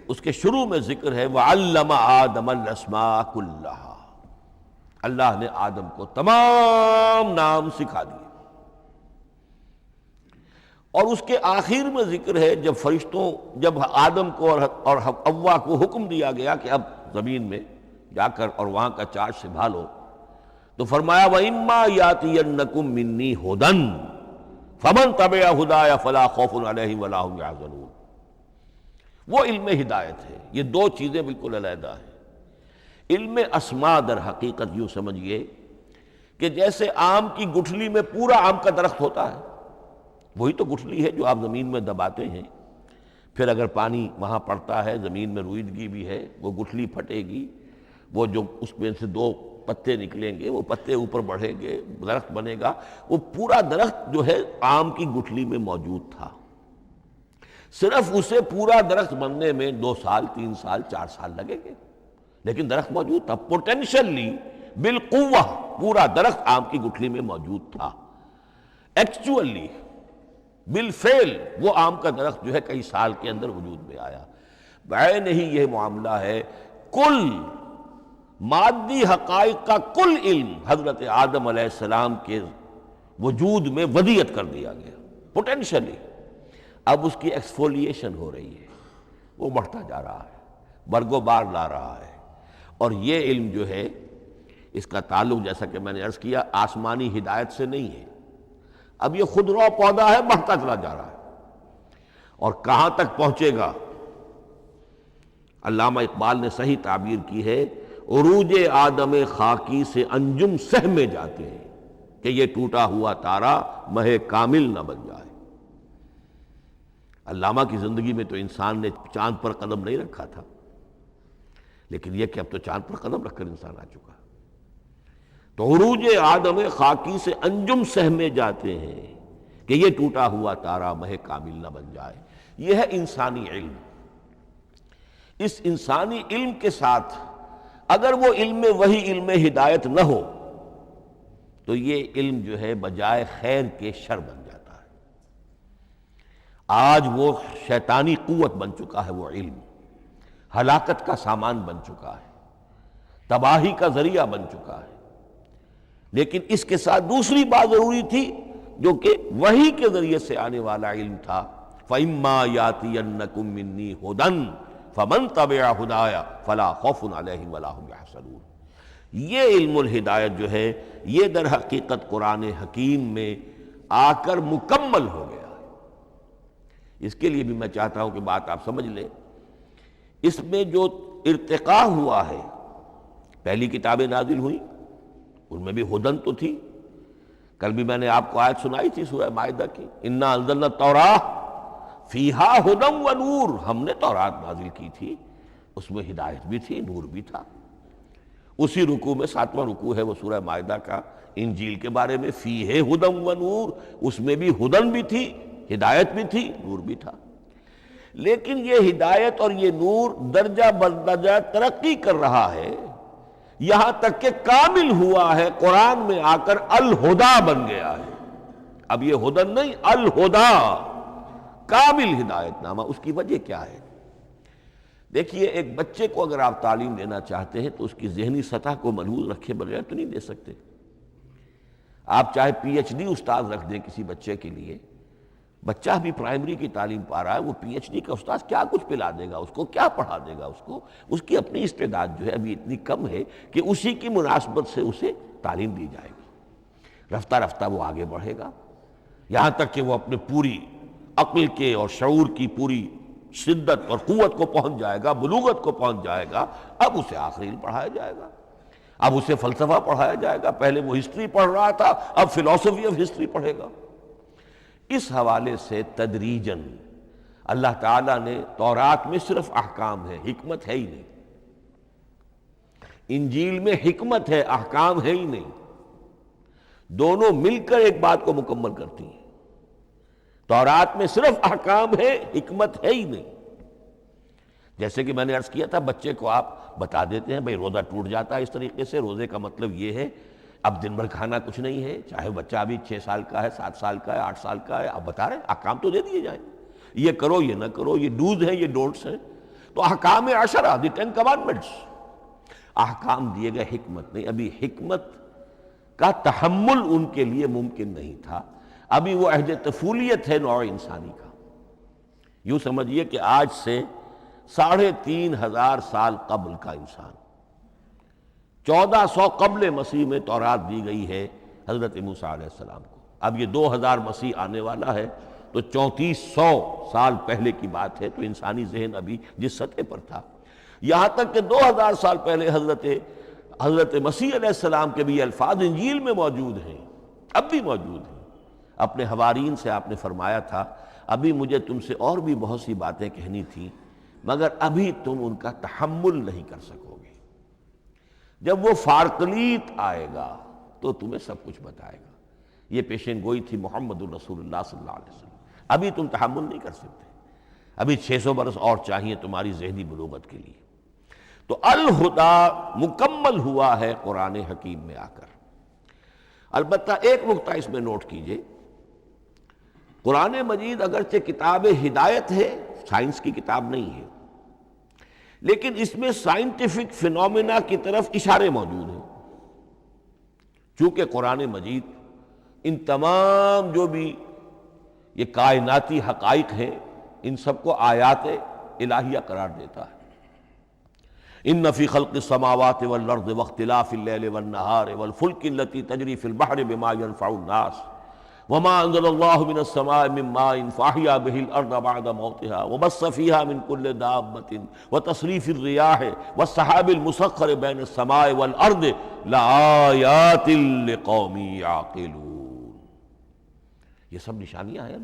اس کے شروع میں ذکر ہے وَعَلَّمَ آدَمَ الْأَسْمَاءَ كُلَّهَا، اللہ نے آدم کو تمام نام سکھا دیے۔ اور اس کے آخر میں ذکر ہے جب آدم کو اور حوا کو حکم دیا گیا کہ اب زمین میں جا کر اور وہاں کا چارج سنبھالو، تو فرمایا وَإِمَّا يَأْتِيَنَّكُم مِّنِّي هُدًى فَمَن تَبِعَ هُدَايَ فَلَا خَوْفٌ عَلَيْهِمْ وَلَا هُمْ يَحْزَنُونَ۔ وہ علم ہدایت ہے، یہ دو چیزیں بالکل علیحدہ ہیں۔ علم اسماء در حقیقت یوں سمجھیے کہ جیسے آم کی گٹھلی میں پورا آم کا درخت ہوتا ہے، وہی تو گٹھلی ہے جو آپ زمین میں دباتے ہیں، پھر اگر پانی وہاں پڑتا ہے، زمین میں روئیدگی بھی ہے، وہ گٹھلی پھٹے گی، وہ جو اس میں سے دو پتے نکلیں گے، وہ پتے اوپر بڑھیں گے، درخت بنے گا۔ وہ پورا درخت جو ہے آم کی گٹھلی میں موجود تھا، صرف اسے پورا درخت بننے میں 2 سال 3 سال 4 سال لگیں گے، لیکن درخت موجود تھا، پوٹینشلی بالقوہ پورا درخت آم کی گٹھلی میں موجود تھا۔ ایکچولی بالفعل وہ آم کا درخت جو ہے کئی سال کے اندر وجود میں آیا۔ بعین ہی یہ معاملہ ہے، کل مادی حقائق کا کل علم حضرت آدم علیہ السلام کے وجود میں ودیعت کر دیا گیا پوٹینشلی۔ اب اس کی ایکسفولیشن ہو رہی ہے، وہ بڑھتا جا رہا ہے، برگ و بار لا رہا ہے۔ اور یہ علم جو ہے اس کا تعلق جیسا کہ میں نے عرض کیا آسمانی ہدایت سے نہیں ہے، اب یہ خود رو پودا ہے، بڑھتا چلا جا رہا ہے، اور کہاں تک پہنچے گا؟ علامہ اقبال نے صحیح تعبیر کی ہے، عروج آدم خاکی سے انجم سہمے جاتے ہیں کہ یہ ٹوٹا ہوا تارا مہ کامل نہ بن جائے۔ علامہ کی زندگی میں تو انسان نے چاند پر قدم نہیں رکھا تھا، لیکن یہ کہ اب تو چاند پر قدم رکھ کر انسان آ چکا۔ تو عروج آدم خاکی سے انجم سہمے جاتے ہیں کہ یہ ٹوٹا ہوا تارا مہ کامل نہ بن جائے۔ یہ ہے انسانی علم۔ اس انسانی علم کے ساتھ اگر وہ علم وہی علم ہدایت نہ ہو تو یہ علم جو ہے بجائے خیر کے شر بن جاتا ہے۔ آج وہ شیطانی قوت بن چکا ہے، وہ علم ہلاکت کا سامان بن چکا ہے، تباہی کا ذریعہ بن چکا ہے۔ لیکن اس کے ساتھ دوسری بات ضروری تھی جو کہ وحی کے ذریعے سے آنے والا علم تھا، فَإِمَّا يَأْتِيَنَّكُم مِّنِّي هُدًى فَمَن تَبِعَ هُدَايَ فَلَا خَوْفٌ عَلَيْهِمْ وَلَا هُمْ يَحْزَنُونَ۔ یہ علم الہدایت جو ہے یہ در حقیقت قرآن حکیم میں آ کر مکمل ہو گیا ہے۔ اس کے لیے بھی میں چاہتا ہوں کہ بات آپ سمجھ لیں، اس میں جو ارتقاء ہوا ہے، پہلی کتابیں نازل ہوئیں ان میں بھی ہدن تو تھی، کل بھی میں نے آپ کو آیت سنائی تھی سورہ مائدہ کی، انا انزلنا التوراۃ فیہا ہدی و نور، ہم نے تورات نازل کی تھی، اس میں ہدایت بھی تھی، نور بھی تھا۔ اسی رکوع میں 7واں رکوع ہے وہ سورہ مائدہ کا، انجیل کے بارے میں، فیہ ہدی و نور، اس میں بھی ہدن بھی تھی، ہدایت بھی تھی، نور بھی تھا۔ لیکن یہ ہدایت اور یہ نور درجہ بدرجہ ترقی کر رہا ہے، یہاں تک کہ کامل ہوا ہے، قرآن میں آ کر الہدا بن گیا ہے۔ اب یہ ہدن نہیں، الہدا، کامل ہدایت نامہ۔ اس کی وجہ کیا ہے؟ دیکھیے، ایک بچے کو اگر آپ تعلیم دینا چاہتے ہیں تو اس کی ذہنی سطح کو ملحوظ رکھے بغیر تو نہیں دے سکتے۔ آپ چاہے پی ایچ ڈی استاذ رکھ دیں کسی بچے کے لیے، بچہ بھی پرائمری کی تعلیم پا رہا ہے، وہ پی ایچ ڈی کا استاذ کیا کچھ پلا دے گا اس کو، کیا پڑھا دے گا اس کو؟ اس کی اپنی استعداد جو ہے ابھی اتنی کم ہے کہ اسی کی مناسبت سے اسے تعلیم دی جائے گی، رفتہ رفتہ وہ آگے بڑھے گا، یہاں تک کہ وہ اپنے پوری عقل کے اور شعور کی پوری شدت اور قوت کو پہنچ جائے گا، بلوغت کو پہنچ جائے گا۔ اب اسے آخری علم پڑھایا جائے گا، اب اسے فلسفہ پڑھایا جائے گا، پہلے وہ ہسٹری پڑھ رہا تھا، اب فلسفی آف ہسٹری پڑھے گا۔ اس حوالے سے تدریجاً اللہ تعالیٰ نے تورات میں صرف احکام ہے، حکمت ہے ہی نہیں، انجیل میں حکمت ہے، احکام ہے ہی نہیں، دونوں مل کر ایک بات کو مکمل کرتی ہیں۔ تورات میں صرف احکام ہے، حکمت ہے ہی نہیں۔ جیسے کہ میں نے عرض کیا تھا، بچے کو آپ بتا دیتے ہیں بھئی روزہ ٹوٹ جاتا ہے اس طریقے سے، روزے کا مطلب یہ ہے اب دن بھر کھانا کچھ نہیں ہے، چاہے بچہ ابھی 6 سال کا ہے، 7 سال کا ہے، 8 سال کا ہے، آپ بتا رہے ہیں احکام تو دے دیے جائیں، یہ کرو یہ نہ کرو، یہ ڈوز ہیں یہ ڈونٹس ہیں۔ تو احکام عشرہ، دی 10 commandments، احکام دیے گئے، حکمت نہیں۔ ابھی حکمت کا تحمل ان کے لیے ممکن نہیں تھا، ابھی وہ عہد طفولیت ہے نوع انسانی کا۔ یوں سمجھیے کہ آج سے 3500 سال قبل کا انسان، 1400 قبل مسیح میں تورات دی گئی ہے حضرت موسیٰ علیہ السلام کو. اب یہ 2000 مسیح آنے والا ہے تو 3400 سال پہلے کی بات ہے. تو انسانی ذہن ابھی جس سطح پر تھا، یہاں تک کہ 2000 سال پہلے حضرت مسیح علیہ السلام کے بھی الفاظ انجیل میں موجود ہیں، اب بھی موجود ہیں. اپنے حوارین سے آپ نے فرمایا تھا ابھی مجھے تم سے اور بھی بہت سی باتیں کہنی تھیں مگر ابھی تم ان کا تحمل نہیں کر سکو گے. جب وہ فارقلیت آئے گا تو تمہیں سب کچھ بتائے گا. یہ پیشین گوئی تھی محمد الرسول اللہ صلی اللہ علیہ وسلم. ابھی تم تحمل نہیں کر سکتے، ابھی 600 برس اور چاہیے تمہاری ذہنی بلوغت کے لیے. تو الہدیٰ مکمل ہوا ہے قرآن حکیم میں آ کر. البتہ ایک نقطہ اس میں نوٹ کیجئے، قرآن مجید اگرچہ کتاب ہدایت ہے، سائنس کی کتاب نہیں ہے، لیکن اس میں سائنٹیفک فینومینا کی طرف اشارے موجود ہیں. چونکہ قرآن مجید ان تمام جو بھی یہ کائناتی حقائق ہیں ان سب کو آیات الہیہ قرار دیتا ہے. ان فی خلق السماوات والارض واختلاف اللیل والنہار والفلک التی تجری فی البحر بما ينفع الناس وما انزل اللہ من السماء من ماء فاحیا به الارض بعد موتها وبث فیہا من کل دابۃ وتصریف الریاح والسحاب المسخر بین السماء والارض لآیات لقوم یعقلون. یہ سب نشانیاں ہیں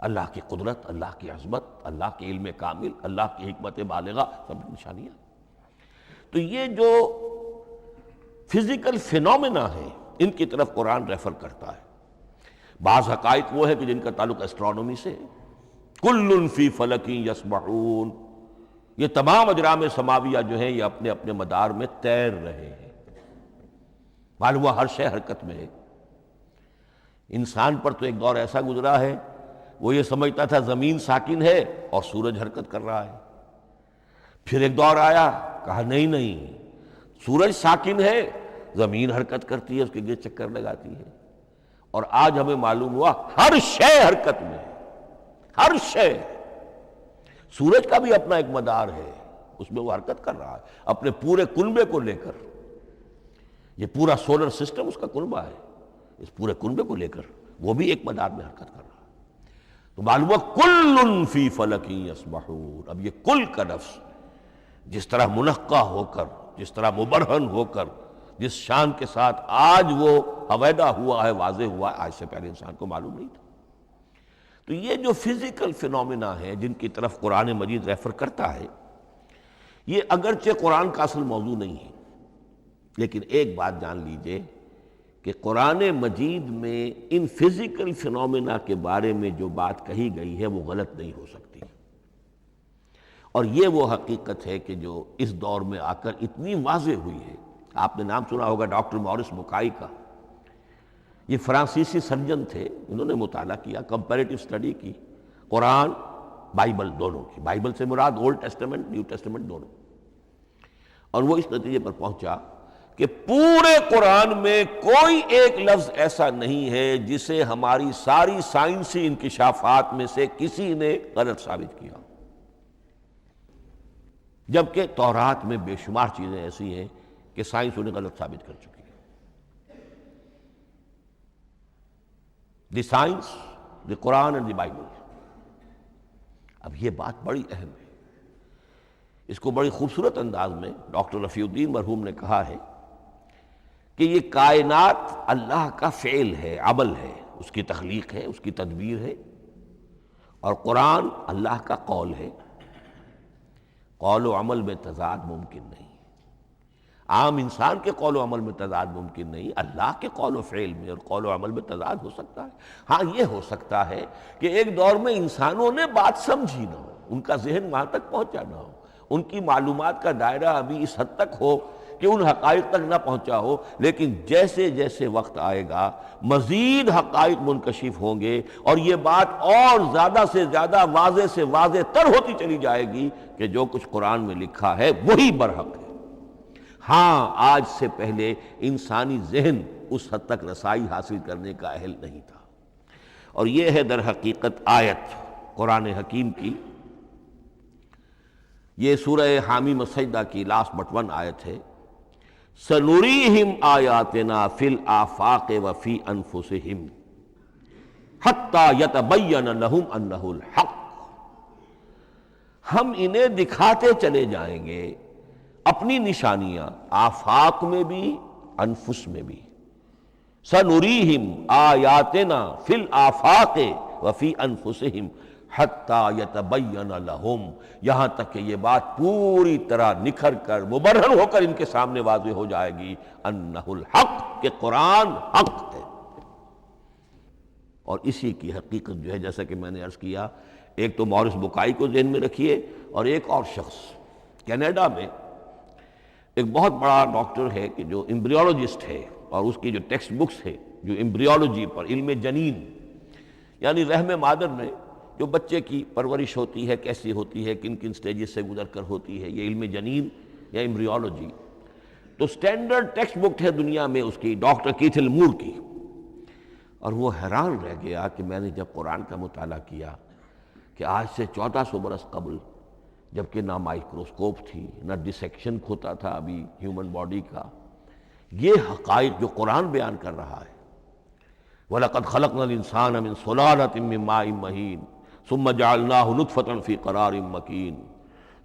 اللہ کی قدرت، اللہ کی عظمت، اللہ کے علم کامل، اللہ کی حکمت بالغہ، سب نشانیاں. تو یہ جو فزیکل فینومینا ہیں ان کی طرف قرآن ریفر کرتا ہے. بعض حقائق وہ ہے کہ جن کا تعلق اسٹرانومی سے ہے. کل فی فلک یسبحون، یہ تمام اجرام سماویہ جو ہیں یہ اپنے اپنے مدار میں تیر رہے ہیں. معلوم ہوا ہر شے حرکت میں ہے. انسان پر تو ایک دور ایسا گزرا ہے وہ یہ سمجھتا تھا زمین ساکن ہے اور سورج حرکت کر رہا ہے. پھر ایک دور آیا کہا نہیں سورج ساکن ہے، زمین حرکت کرتی ہے، اس کے گرد چکر لگاتی ہے. اور آج ہمیں معلوم ہوا ہر شے حرکت میں ہے، ہر شے. سورج کا بھی اپنا ایک مدار ہے، اس میں وہ حرکت کر رہا ہے اپنے پورے کنبے کو لے کر. یہ پورا سولر سسٹم اس کا کنبہ ہے، اس پورے کنبے کو لے کر وہ بھی ایک مدار میں حرکت کر رہا ہے. تو معلوم ہوا کل فی فلک یسبحون. اب یہ کل کا لفظ جس طرح منقع ہو کر، جس طرح مبرہن ہو کر، جس شان کے ساتھ آج وہ حویدہ ہوا ہے، واضح ہوا ہے، آج سے پہلے انسان کو معلوم نہیں تھا. تو یہ جو فزیکل فینومینا ہے جن کی طرف قرآن مجید ریفر کرتا ہے، یہ اگرچہ قرآن کا اصل موضوع نہیں ہے، لیکن ایک بات جان لیجئے کہ قرآن مجید میں ان فزیکل فینومینا کے بارے میں جو بات کہی گئی ہے وہ غلط نہیں ہو سکتی. اور یہ وہ حقیقت ہے کہ جو اس دور میں آ کر اتنی واضح ہوئی ہے. آپ نے نام سنا ہوگا ڈاکٹر مورس بکائی کا. یہ فرانسیسی سرجن تھے، انہوں نے مطالعہ کیا، کمپیریٹو اسٹڈی کی قرآن بائبل دونوں کی. بائبل سے مراد اولڈ ٹیسٹمنٹ، نیو ٹیسٹمنٹ دونوں. اور وہ اس نتیجے پر پہنچا کہ پورے قرآن میں کوئی ایک لفظ ایسا نہیں ہے جسے ہماری ساری سائنسی انکشافات میں سے کسی نے غلط ثابت کیا، جبکہ تورات میں بے شمار چیزیں ایسی ہیں کہ سائنس انہیں غلط ثابت کر چکی ہے. The science, the Quran and the Bible. اب یہ بات بڑی اہم ہے. اس کو بڑی خوبصورت انداز میں ڈاکٹر رفیع الدین مرحوم نے کہا ہے کہ یہ کائنات اللہ کا فعل ہے، عمل ہے، اس کی تخلیق ہے، اس کی تدبیر ہے، اور قرآن اللہ کا قول ہے. قول و عمل میں تضاد ممکن نہیں. عام انسان کے قول و عمل میں تضاد ممکن نہیں، اللہ کے قول و فعل میں اور قول و عمل میں تضاد ہو سکتا ہے. ہاں یہ ہو سکتا ہے کہ ایک دور میں انسانوں نے بات سمجھی نہ ہو، ان کا ذہن وہاں تک پہنچا نہ ہو، ان کی معلومات کا دائرہ ابھی اس حد تک ہو کہ ان حقائق تک نہ پہنچا ہو. لیکن جیسے جیسے وقت آئے گا مزید حقائق منکشف ہوں گے اور یہ بات اور زیادہ سے زیادہ واضح سے واضح تر ہوتی چلی جائے گی کہ جو کچھ قرآن میں لکھا ہے وہی برحق ہے. ہاں آج سے پہلے انسانی ذہن اس حد تک رسائی حاصل کرنے کا اہل نہیں تھا. اور یہ ہے در حقیقت آیت قرآن حکیم کی. یہ سورہ حامیم السجدہ کی لاسٹ بٹ ون آیت ہے. سنریہم آیاتنا فی الآفاق وفی انفسہم حتی یتبین لہم انہ الحق، ہم انہیں دکھاتے چلے جائیں گے اپنی نشانیاں آفاق میں بھی انفس میں بھی. سنریہم آیاتنا فی الآفاق وفی انفسہم حتی یتبین لہم، یہاں تک کہ یہ بات پوری طرح نکھر کر مبرہن ہو کر ان کے سامنے واضح ہو جائے گی انہ الحق، کہ قرآن حق ہے. اور اسی کی حقیقت جو ہے، جیسا کہ میں نے عرض کیا، ایک تو مورس بکائی کو ذہن میں رکھیے، اور ایک اور شخص کینیڈا میں ایک بہت بڑا ڈاکٹر ہے کہ جو ایمبریولوجسٹ ہے، اور اس کی جو ٹیکسٹ بکس ہے جو ایمبریولوجی پر، علم جنین یعنی رحم مادر میں جو بچے کی پرورش ہوتی ہے، کیسی ہوتی ہے، کن کن سٹیجز سے گزر کر ہوتی ہے، یہ علم جنین یا ایمبریولوجی، تو سٹینڈرڈ ٹیکسٹ بک ہے دنیا میں اس کی، ڈاکٹر کیتھل مور کی. اور وہ حیران رہ گیا کہ میں نے جب قرآن کا مطالعہ کیا کہ آج سے 1400 برس قبل، جبکہ نہ مائکروسکوپ تھی، نہ ڈسیکشن ہوتا تھا ابھی ہیومن باڈی کا، یہ حقائق جو قرآن بیان کر رہا ہے، وَلَقَدْ خَلَقْنَا الْإِنسَانَ مِنْ صُلَالَةٍ مِّن مَّاءٍ مَّهِينٍ ثُمَّ جَعَلْنَاهُ نُطْفَةً فِي قَرَارٍ مَّكِينٍ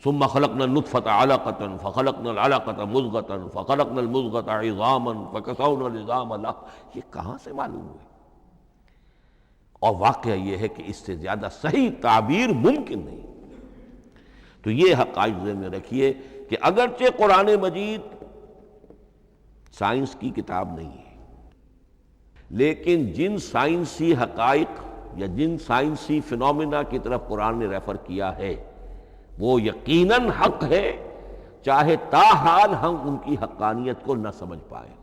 ثُمَّ خَلَقْنَا النُّطْفَةَ عَلَقَةً فَخَلَقْنَا الْعَلَقَةَ مُضْغَةً فَخَلَقْنَا الْمُضْغَةَ عِظَامًا فَكَسَوْنَا الْعِظَامَ لَحْمًا. یہ کہاں سے معلوم ہوئے؟ اور واقعہ یہ ہے کہ اس سے زیادہ صحیح تعبیر ممکن نہیں. تو یہ حقائق ذہن میں رکھیے کہ اگرچہ قرآن مجید سائنس کی کتاب نہیں ہے، لیکن جن سائنسی حقائق یا جن سائنسی فنومینا کی طرف قرآن نے ریفر کیا ہے وہ یقیناً حق ہے، چاہے تاحال ہم ان کی حقانیت کو نہ سمجھ پائیں.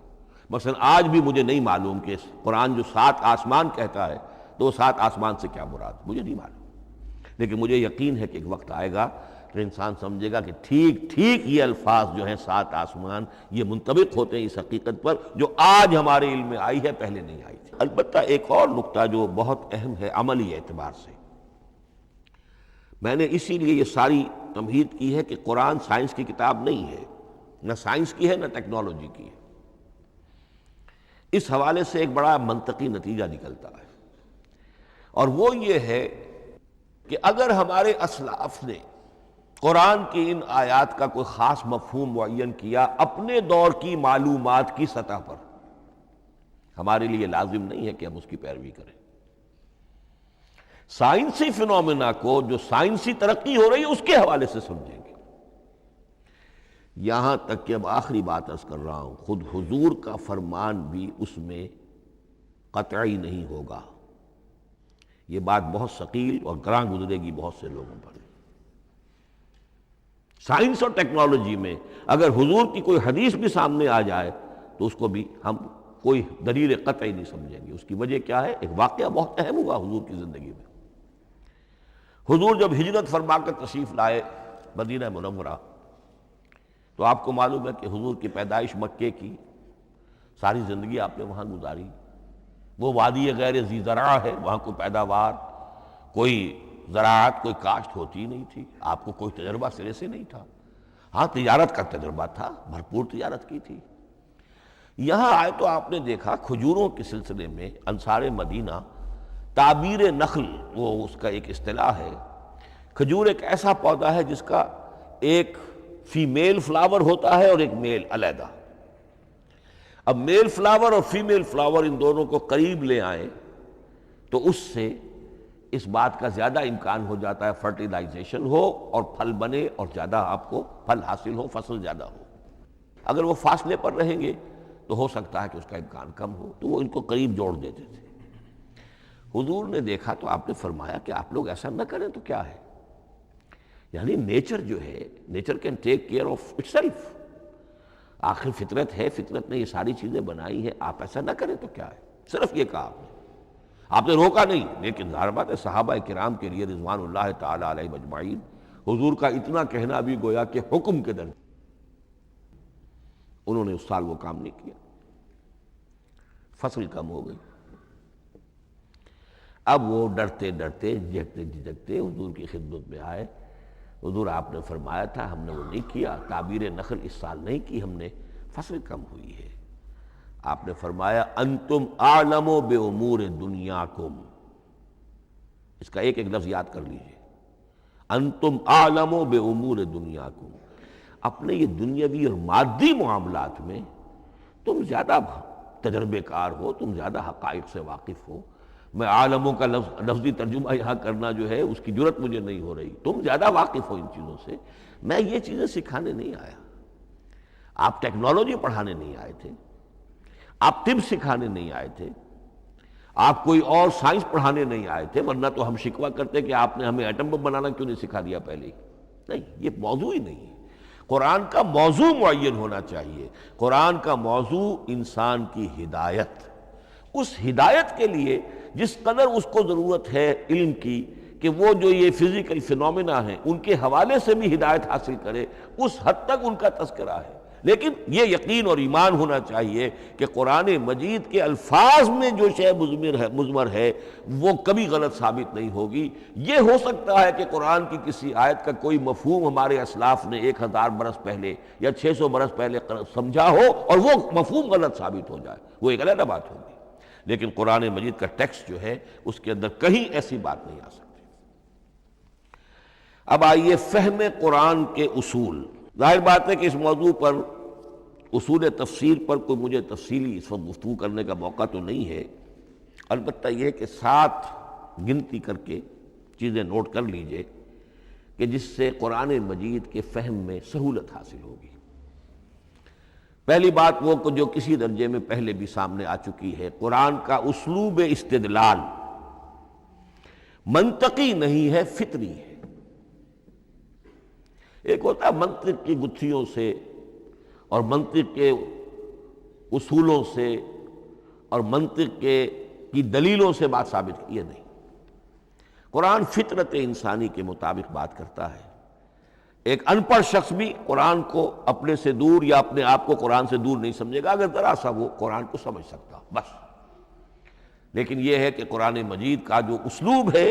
مثلا آج بھی مجھے نہیں معلوم کہ قرآن جو 7 آسمان کہتا ہے تو 7 آسمان سے کیا مراد، مجھے نہیں معلوم، لیکن مجھے یقین ہے کہ ایک وقت آئے گا کہ انسان سمجھے گا کہ ٹھیک ٹھیک یہ الفاظ جو ہیں 7 آسمان یہ منطبق ہوتے ہیں اس حقیقت پر جو آج ہمارے علم میں آئی ہے، پہلے نہیں آئی تھی. البتہ ایک اور نقطہ جو بہت اہم ہے عملی اعتبار سے، میں نے اسی لیے یہ ساری تمہید کی ہے کہ قرآن سائنس کی کتاب نہیں ہے، نہ سائنس کی ہے نہ ٹیکنالوجی کی ہے. اس حوالے سے ایک بڑا منطقی نتیجہ نکلتا ہے، اور وہ یہ ہے کہ اگر ہمارے اسلاف نے قرآن کی ان آیات کا کوئی خاص مفہوم معین کیا اپنے دور کی معلومات کی سطح پر، ہمارے لیے لازم نہیں ہے کہ ہم اس کی پیروی کریں. سائنسی فنومینا کو جو سائنسی ترقی ہو رہی ہے اس کے حوالے سے سمجھیں گے. یہاں تک کہ اب آخری بات عرض کر رہا ہوں، خود حضور کا فرمان بھی اس میں قطعی نہیں ہوگا. یہ بات بہت ثقیل اور گراں گزرے گی بہت سے لوگوں پر. سائنس اور ٹیکنالوجی میں اگر حضور کی کوئی حدیث بھی سامنے آ جائے تو اس کو بھی ہم کوئی دلیل قطعی نہیں سمجھیں گے. اس کی وجہ کیا ہے؟ ایک واقعہ بہت اہم ہوا حضور کی زندگی میں. حضور جب ہجرت فرما کر تشریف لائے مدینہ منورہ، تو آپ کو معلوم ہے کہ حضور کی پیدائش مکے کی، ساری زندگی آپ نے وہاں گزاری. وہ وادی غیر ذی زرع ہے، وہاں کوئی پیداوار، کوئی زراعت، کوئی کاشت ہوتی ہی نہیں تھی. آپ کو کوئی تجربہ سرے سے نہیں تھا. ہاں تجارت کا تجربہ تھا، بھرپور تجارت کی تھی. یہاں آئے تو آپ نے دیکھا کھجوروں کے سلسلے میں انصار مدینہ تعبیر نخل، وہ اس کا ایک اصطلاح ہے. کھجور ایک ایسا پودا ہے جس کا ایک فیمیل فلاور ہوتا ہے اور ایک میل علیحدہ. اب میل فلاور اور فیمیل فلاور ان دونوں کو قریب لے آئیں تو اس سے اس بات کا زیادہ امکان ہو جاتا ہے فرٹیلائزیشن ہو اور پھل بنے اور زیادہ آپ کو پھل حاصل ہو، فصل زیادہ ہو. اگر وہ فاصلے پر رہیں گے تو ہو سکتا ہے کہ اس کا امکان کم ہو، تو وہ ان کو قریب جوڑ دیتے تھے. حضور نے دیکھا تو آپ نے فرمایا کہ آپ لوگ ایسا نہ کریں تو کیا ہے، یعنی نیچر جو ہے، nature can take care of it self. آخر فطرت ہے، فطرت نے یہ ساری چیزیں بنائی ہیں، آپ ایسا نہ کریں تو کیا ہے. صرف یہ کہا آپ نے روکا نہیں. لیکن ظاہر بات ہے صحابہ کرام کے لیے رضوان اللہ تعالی علیہ مجمعین حضور کا اتنا کہنا بھی گویا کہ حکم کے درجے. انہوں نے اس سال وہ کام نہیں کیا، فصل کم ہو گئی. اب وہ ڈرتے ڈرتے جھجکتے جھجکتے حضور کی خدمت میں آئے. حضور آپ نے فرمایا تھا، ہم نے وہ نہیں کیا. تعبیر نخل اس سال نہیں کی ہم نے، فصل کم ہوئی ہے۔ آپ نے فرمایا انتم اعلم بامور دنیاکم، اس کا ایک ایک لفظ یاد کر لیجئے، انتم اعلم بامور دنیاکم، اپنے یہ دنیاوی اور مادی معاملات میں تم زیادہ تجربے کار ہو، تم زیادہ حقائق سے واقف ہو۔ میں عالموں کا لفظی ترجمہ یہاں کرنا جو ہے اس کی جرت مجھے نہیں ہو رہی، تم زیادہ واقف ہو ان چیزوں سے، میں یہ چیزیں سکھانے نہیں آیا۔ آپ ٹیکنالوجی پڑھانے نہیں آئے تھے، آپ طب سکھانے نہیں آئے تھے، آپ کوئی اور سائنس پڑھانے نہیں آئے تھے، ورنہ تو ہم شکوہ کرتے کہ آپ نے ہمیں ایٹم بم بنانا کیوں نہیں سکھا دیا پہلے ہی۔ نہیں، یہ موضوع ہی نہیں ہے۔ قرآن کا موضوع معین ہونا چاہیے۔ قرآن کا موضوع انسان کی ہدایت، اس ہدایت کے لیے جس قدر اس کو ضرورت ہے علم کی کہ وہ جو یہ فزیکل فینومینا ہیں ان کے حوالے سے بھی ہدایت حاصل کرے، اس حد تک ان کا تذکرہ ہے۔ لیکن یہ یقین اور ایمان ہونا چاہیے کہ قرآن مجید کے الفاظ میں جو شے مضمر ہے وہ کبھی غلط ثابت نہیں ہوگی۔ یہ ہو سکتا ہے کہ قرآن کی کسی آیت کا کوئی مفہوم ہمارے اسلاف نے 1000 برس پہلے یا 600 برس پہلے سمجھا ہو اور وہ مفہوم غلط ثابت ہو جائے، وہ ایک علیحدہ بات ہوگی، لیکن قرآن مجید کا ٹیکسٹ جو ہے اس کے اندر کہیں ایسی بات نہیں آ سکتی۔ اب آئیے فہم قرآن کے اصول۔ ظاہر بات ہے کہ اس موضوع پر اصول تفسیر پر کوئی مجھے تفصیلی اس وقت گفتگو کرنے کا موقع تو نہیں ہے، البتہ یہ کہ 7 گنتی کر کے چیزیں نوٹ کر لیجئے کہ جس سے قرآن مجید کے فہم میں سہولت حاصل ہوگی۔ پہلی بات وہ جو کسی درجے میں پہلے بھی سامنے آ چکی ہے، قرآن کا اسلوب استدلال منطقی نہیں ہے، فطری ہے۔ ایک ہوتا ہے منطق کی گتھیوں سے اور منطق کے اصولوں سے اور منطق کی دلیلوں سے بات ثابت کی، یہ نہیں۔ قرآن فطرت انسانی کے مطابق بات کرتا ہے۔ ایک ان پڑھ شخص بھی قرآن کو اپنے سے دور یا اپنے آپ کو قرآن سے دور نہیں سمجھے گا اگر ذرا سا وہ قرآن کو سمجھ سکتا بس۔ لیکن یہ ہے کہ قرآن مجید کا جو اسلوب ہے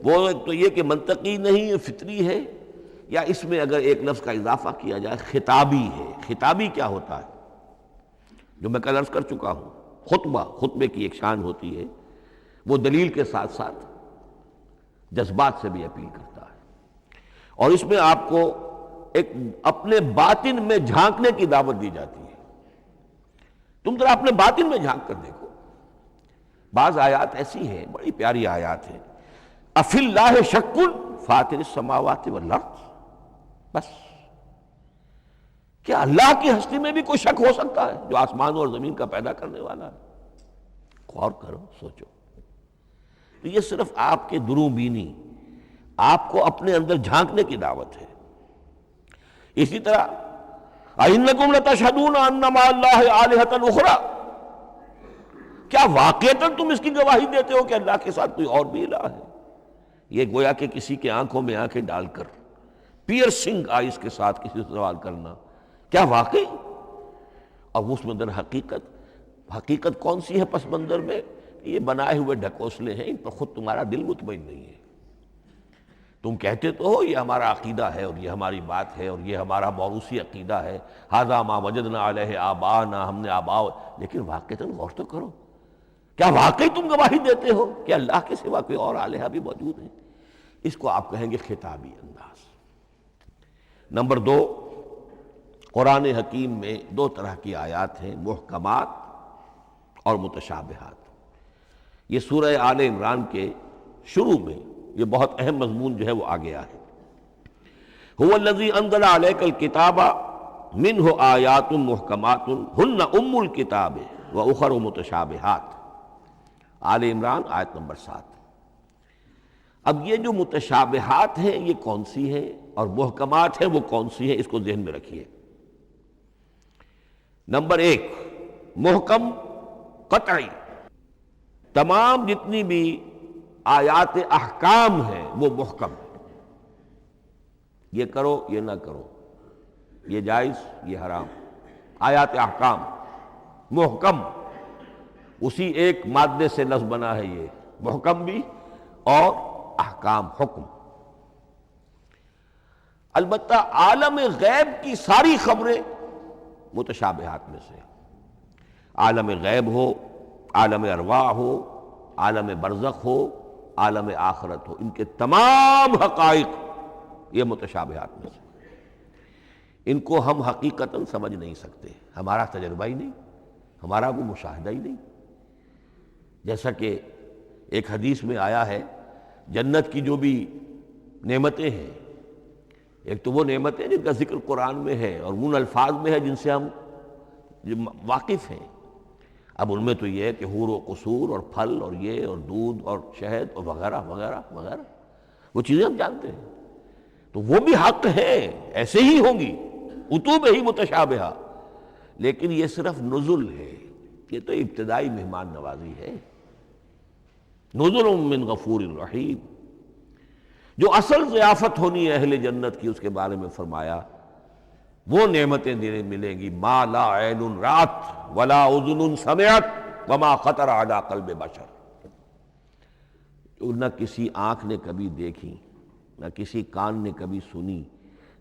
وہ ایک تو یہ کہ منطقی نہیں، فطری ہے، یا اس میں اگر ایک لفظ کا اضافہ کیا جائے خطابی ہے۔ خطابی کیا ہوتا ہے؟ جو میں کل عرض کر چکا ہوں، خطبے کی ایک شان ہوتی ہے، وہ دلیل کے ساتھ ساتھ جذبات سے بھی اپیل کرتا ہے، اور اس میں آپ کو ایک اپنے باطن میں جھانکنے کی دعوت دی جاتی ہے۔ تم ذرا اپنے باطن میں جھانک کر دیکھو۔ بعض آیات ایسی ہیں، بڑی پیاری آیات ہیں، افی اللہ شک فاطر السماوات والارض، بس کیا اللہ کی ہستی میں بھی کوئی شک ہو سکتا ہے جو آسمان اور زمین کا پیدا کرنے والا ہے؟ غور کرو، سوچو۔ تو یہ صرف آپ کے دروں بینی، آپ کو اپنے اندر جھانکنے کی دعوت ہے۔ اسی طرح اَإِنَّكُمْ لَتَشْهَدُونَ أَنَّ مَعَ اللَّهِ آلِهَةً أُخْرَىٰ، کیا واقعتاً تم اس کی گواہی دیتے ہو کہ اللہ کے ساتھ کوئی اور بھی الہ ہے؟ یہ گویا کہ کسی کے آنکھوں میں آنکھیں ڈال کر پیئرسنگ آئیز کے ساتھ کسی سے سوال کرنا، کیا واقعی؟ اور اس میں حقیقت کون سی ہے پس منظر میں؟ یہ بنائے ہوئے ڈھکوسلے ہیں، ان پر خود تمہارا دل مطمئن نہیں ہے۔ تم کہتے تو ہو یہ ہمارا عقیدہ ہے اور یہ ہماری بات ہے اور یہ ہمارا موروثی عقیدہ ہے، ھذا ما وجدنا علیہ آباءنا، ہم نے آباء، لیکن واقعتاً غور تو کرو، کیا واقعی تم گواہی دیتے ہو کہ اللہ کے سوا کوئی اور الہہ بھی موجود ہے؟ اس کو آپ کہیں گے خطابی انداز۔ نمبر 2، قرآن حکیم میں 2 طرح کی آیات ہیں، محکمات اور متشابہات۔ یہ سورہ آل عمران کے شروع میں یہ بہت اہم مضمون جو ہے وہ آ گیا ہے۔ هو الذی انزل علیک الکتاب منہ آیات محکمات ہن ام الکتاب واخر متشابہات، آل عمران آیت نمبر 7۔ اب یہ جو متشابہات ہیں یہ کون سی ہیں اور محکمات ہیں وہ کون سی ہیں، اس کو ذہن میں رکھیے۔ نمبر 1، محکم قطعی، تمام جتنی بھی آیات احکام ہیں وہ محکم ہیں، یہ کرو یہ نہ کرو، یہ جائز یہ حرام، آیات احکام محکم، اسی ایک مادے سے لفظ بنا ہے، یہ محکم بھی اور احکام حکم۔ البتہ عالم غیب کی ساری خبریں متشابہات میں سے، عالم غیب ہو، عالم ارواح ہو، عالم برزخ ہو، عالم آخرت ہو، ان کے تمام حقائق یہ متشابہات میں سے، ان کو ہم حقیقتاً سمجھ نہیں سکتے، ہمارا تجربہ ہی نہیں، ہمارا کوئی مشاہدہ ہی نہیں۔ جیسا کہ ایک حدیث میں آیا ہے، جنت کی جو بھی نعمتیں ہیں، ایک تو وہ نعمتیں جن کا ذکر قرآن میں ہے اور ان الفاظ میں ہے جن سے ہم واقف ہیں۔ اب ان میں تو یہ ہے کہ حور و قصور اور پھل اور یہ اور دودھ اور شہد اور وغیرہ وغیرہ وغیرہ، وہ چیزیں ہم جانتے ہیں، تو وہ بھی حق ہیں، ایسے ہی ہوں گی، اتوب ہی متشابہہ، لیکن یہ صرف نزل ہے، یہ تو ابتدائی مہمان نوازی ہے۔ نزل من غفور الرحیم، جو اصل ضیافت ہونی ہے اہل جنت کی، اس کے بارے میں فرمایا وہ نعمتیں ملیں گی ما لا عین رات ولا اذن سمعت وما خطر علی قلب بشر، جو نہ کسی آنکھ نے کبھی دیکھی، نہ کسی کان نے کبھی سنی،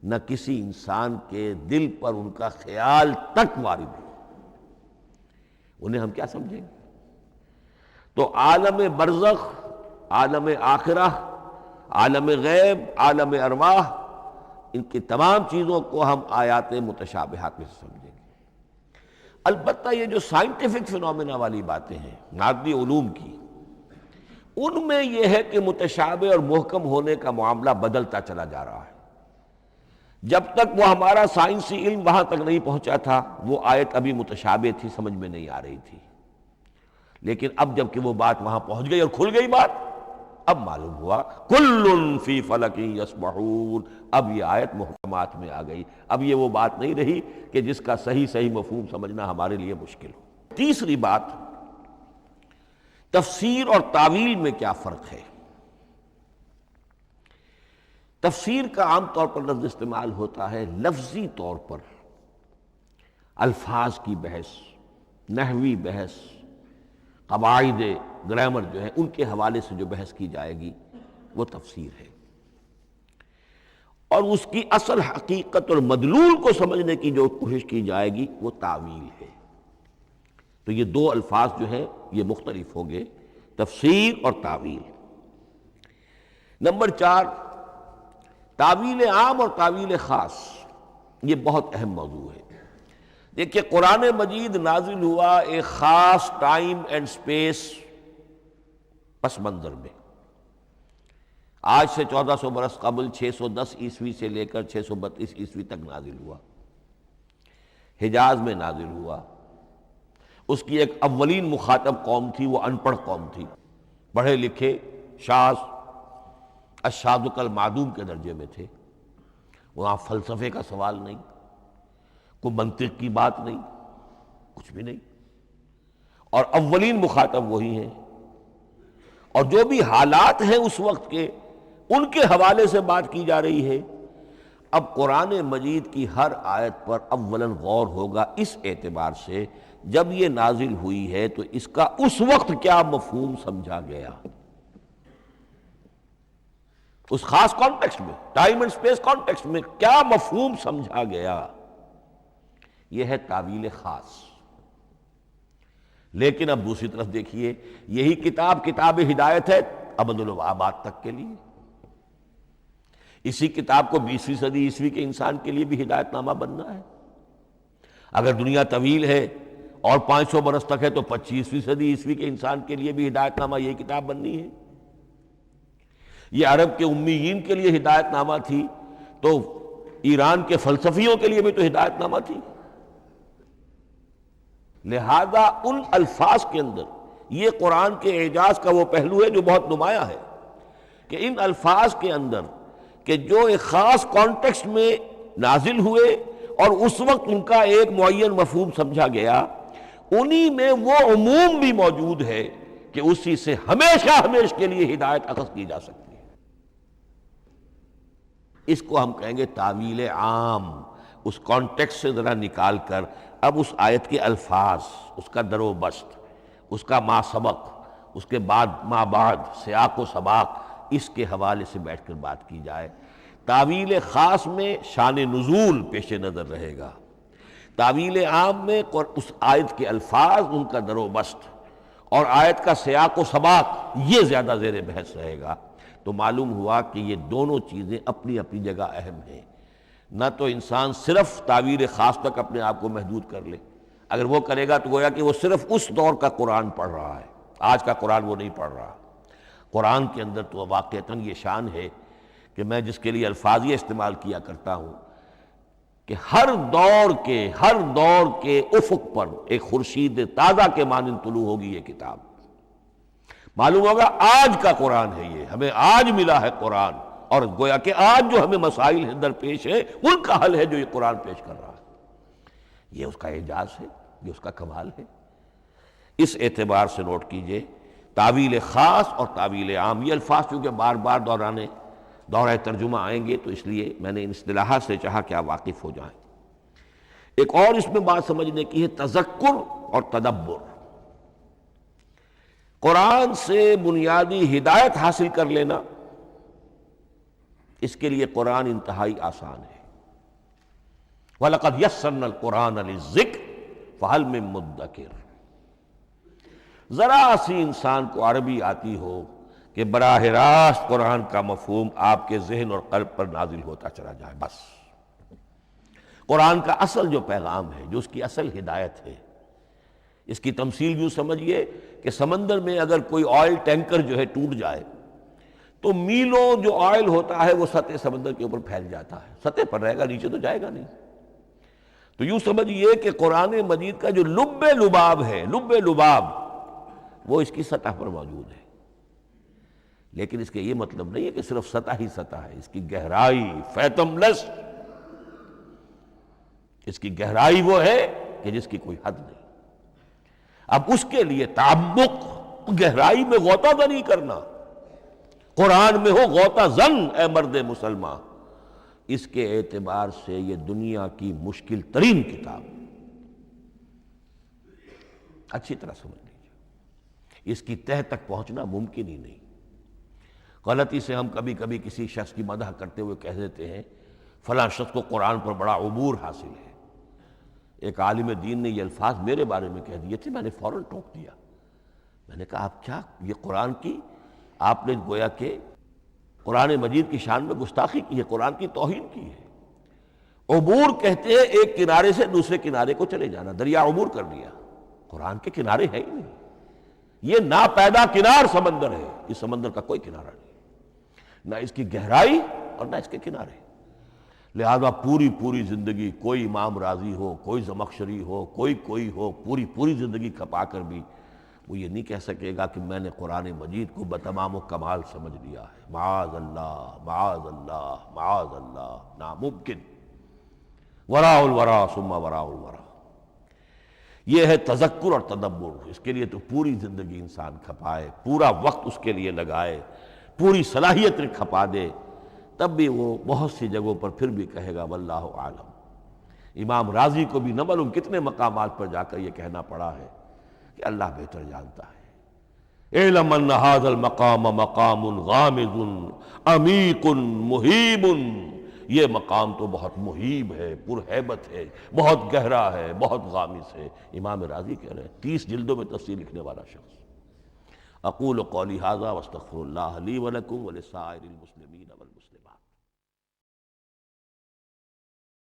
نہ کسی انسان کے دل پر ان کا خیال تک وارد ہو، انہیں ہم کیا سمجھیں گے؟ تو عالم برزخ، عالم آخرہ، عالم غیب، عالم ارواح، ان کی تمام چیزوں کو ہم آیات متشابہات میں سے سمجھیں گے۔ البتہ یہ جو سائنٹیفک فینومینا والی باتیں ہیں مادی علوم کی، ان میں یہ ہے کہ متشابہ اور محکم ہونے کا معاملہ بدلتا چلا جا رہا ہے۔ جب تک وہ ہمارا سائنسی علم وہاں تک نہیں پہنچا تھا، وہ آیت ابھی متشابہ تھی، سمجھ میں نہیں آ رہی تھی، لیکن اب جب کہ وہ بات وہاں پہنچ گئی اور کھل گئی بات، اب معلوم ہوا کل فی فلک یسبحون، اب یہ آیت محکمات میں آ گئی، اب یہ وہ بات نہیں رہی کہ جس کا صحیح مفہوم سمجھنا ہمارے لیے مشکل ہو۔ تیسری بات، تفسیر اور تعویل میں کیا فرق ہے؟ تفسیر کا عام طور پر لفظ استعمال ہوتا ہے لفظی طور پر، الفاظ کی بحث، نحوی بحث، قواعد گرامر جو ہے ان کے حوالے سے جو بحث کی جائے گی وہ تفسیر ہے، اور اس کی اصل حقیقت اور مدلول کو سمجھنے کی جو کوشش کی جائے گی وہ تعویل ہے۔ تو یہ دو الفاظ جو ہیں یہ مختلف ہوں گے، تفسیر اور تعویل۔ نمبر 4، تعویل عام اور تعویل خاص، یہ بہت اہم موضوع ہے۔ دیکھیے قرآن مجید نازل ہوا ایک خاص ٹائم اینڈ سپیس پس منظر میں، آج سے 1400 برس قبل 610 عیسوی سے لے کر 632 عیسوی تک نازل ہوا، حجاز میں نازل ہوا۔ اس کی ایک اولین مخاطب قوم تھی، وہ ان پڑھ قوم تھی، پڑھے لکھے شاذ الشاذ کالمعدوم کے درجے میں تھے، وہاں فلسفے کا سوال نہیں، کوئی منطق کی بات نہیں، کچھ بھی نہیں، اور اولین مخاطب وہی ہیں، اور جو بھی حالات ہیں اس وقت کے ان کے حوالے سے بات کی جا رہی ہے۔ اب قرآن مجید کی ہر آیت پر اولاً غور ہوگا اس اعتبار سے، جب یہ نازل ہوئی ہے تو اس کا اس وقت کیا مفہوم سمجھا گیا، اس خاص کانٹیکسٹ میں، ٹائم اینڈ سپیس کانٹیکسٹ میں کیا مفہوم سمجھا گیا، یہ ہے تعویل خاص۔ لیکن اب دوسری طرف دیکھیے، یہی کتاب ہدایت ہے ابد الآباد تک کے لیے، اسی کتاب کو 20ویں صدی عیسوی کے انسان کے لیے بھی ہدایت نامہ بننا ہے۔ اگر دنیا طویل ہے اور 500 برس تک ہے تو 25ویں صدی عیسوی کے انسان کے لیے بھی ہدایت نامہ یہی کتاب بننی ہے۔ یہ عرب کے امیین کے لیے ہدایت نامہ تھی تو ایران کے فلسفیوں کے لیے بھی تو ہدایت نامہ تھی۔ لہذا ان الفاظ کے اندر یہ قرآن کے اعجاز کا وہ پہلو ہے جو بہت نمایاں ہے، کہ ان الفاظ کے اندر کہ جو ایک خاص کانٹیکسٹ میں نازل ہوئے اور اس وقت ان کا ایک معین مفہوم سمجھا گیا، انہی میں وہ عموم بھی موجود ہے کہ اسی سے ہمیشہ کے لیے ہدایت اخذ کی جا سکتی ہے۔ اس کو ہم کہیں گے تعویل عام، اس کانٹیکسٹ سے ذرا نکال کر اب اس آیت کے الفاظ، اس کا در و بست، اس کا ما سبق، اس کے بعد ما بعد، سیاق و سباق، اس کے حوالے سے بیٹھ کر بات کی جائے۔ تعویل خاص میں شان نزول پیش نظر رہے گا، تعویل عام میں اس آیت کے الفاظ، ان کا در و بست اور آیت کا سیاق و سباق یہ زیادہ زیر بحث رہے گا۔ تو معلوم ہوا کہ یہ دونوں چیزیں اپنی اپنی جگہ اہم ہیں۔ نہ تو انسان صرف تعویل خاص تک اپنے آپ کو محدود کر لے، اگر وہ کرے گا تو گویا کہ وہ صرف اس دور کا قرآن پڑھ رہا ہے، آج کا قرآن وہ نہیں پڑھ رہا۔ قرآن کے اندر تو واقعتاً یہ شان ہے کہ میں جس کے لیے الفاظ یہ استعمال کیا کرتا ہوں کہ ہر دور کے افق پر ایک خورشید تازہ کے مانند طلوع ہوگی یہ کتاب۔ معلوم ہوگا آج کا قرآن ہے، یہ ہمیں آج ملا ہے قرآن، اور گویا کہ آج جو ہمیں مسائل درپیش ہیں ان کا حل ہے جو یہ قرآن پیش کر رہا ہے۔ یہ اس کا اعجاز ہے، یہ اس کا کمال ہے۔ اس اعتبار سے نوٹ کیجئے تعویل خاص اور تعویل عام، یہ الفاظ چونکہ بار بار دورہ ترجمہ آئیں گے تو اس لیے میں نے ان اصطلاحات سے چاہا کہ آپ واقف ہو جائیں۔ ایک اور اس میں بات سمجھنے کی ہے تذکر اور تدبر۔ قرآن سے بنیادی ہدایت حاصل کر لینا، اس کے لیے قرآن انتہائی آسان ہے۔ وَلَقَدْ يَسَّرْنَا الْقُرْآنَ لِلذِّكْرِ فَهَلْ مِن مُدَّكِرٍ۔ ذرا سی انسان کو عربی آتی ہو کہ براہ راست قرآن کا مفہوم آپ کے ذہن اور قلب پر نازل ہوتا چلا جائے، بس قرآن کا اصل جو پیغام ہے، جو اس کی اصل ہدایت ہے، اس کی تمثیل یوں سمجھیے کہ سمندر میں اگر کوئی آئل ٹینکر جو ہے ٹوٹ جائے تو میلوں جو آئل ہوتا ہے وہ سطح سمندر کے اوپر پھیل جاتا ہے، سطح پر رہے گا، نیچے تو جائے گا نہیں۔ تو یوں سمجھیے کہ قرآن مجید کا جو لب لباب ہے، لب لباب وہ اس کی سطح پر موجود ہے، لیکن اس کے یہ مطلب نہیں ہے کہ صرف سطح ہی سطح ہے، اس کی گہرائی فیتم لس، اس کی گہرائی وہ ہے کہ جس کی کوئی حد نہیں۔ اب اس کے لیے تعمق، گہرائی میں غوطہ زنی کرنا، قرآن میں ہو غوطہ زن اے مرد مسلمان، اس کے اعتبار سے یہ دنیا کی مشکل ترین کتاب، اچھی طرح سمجھ لیجیے، اس کی تہہ تک پہنچنا ممکن ہی نہیں۔ غلطی سے ہم کبھی کبھی کسی شخص کی مدح کرتے ہوئے کہہ دیتے ہیں فلاں شخص کو قرآن پر بڑا عبور حاصل ہے۔ ایک عالم دین نے یہ الفاظ میرے بارے میں کہہ دیے تھے، میں نے فوراً ٹوک دیا۔ میں نے کہا آپ کیا، یہ قرآن کی آپ نے گویا کہ قرآن مجید کی شان میں گستاخی کی ہے، قرآن کی توہین کی ہے۔ عبور کہتے ہیں ایک کنارے سے دوسرے کنارے کو چلے جانا، دریا عبور کر لیا، قرآن کے کنارے ہے ہی نہیں، یہ ناپیدا کنار سمندر ہے، اس سمندر کا کوئی کنارہ نہیں، نہ اس کی گہرائی اور نہ اس کے کنارے۔ لہذا پوری زندگی کوئی امام راضی ہو، کوئی زمخشری ہو، کوئی ہو، پوری زندگی کھپا کر بھی وہ یہ نہیں کہہ سکے گا کہ میں نے قرآن مجید کو بتمام و کمال سمجھ لیا ہے۔ معاذ اللہ، معاذ اللہ، معاذ اللہ، ناممکن۔ وراء الورا ثم وراء الورا، یہ ہے تذکر اور تدبر۔ اس کے لیے تو پوری زندگی انسان کھپائے، پورا وقت اس کے لیے لگائے، پوری صلاحیت کھپا دے، تب بھی وہ بہت سی جگہوں پر پھر بھی کہے گا واللہ عالم۔ امام رازی کو بھی نہ معلوم کتنے مقامات پر جا کر یہ کہنا پڑا ہے کہ اللہ بہتر جانتا ہے۔ اعلم ان ھذا المقام مقام غامض عمیق محیب، یہ مقام تو بہت محیب ہے، پرہیبت ہے، بہت گہرا ہے، بہت غامض ہے۔ امام رازی کہہ رہے ہیں، 30 جلدوں میں تفسیر لکھنے والا شخص۔ اقول قولی ھذا واستغفر اللہ لی ولکم ولسائر المسلمین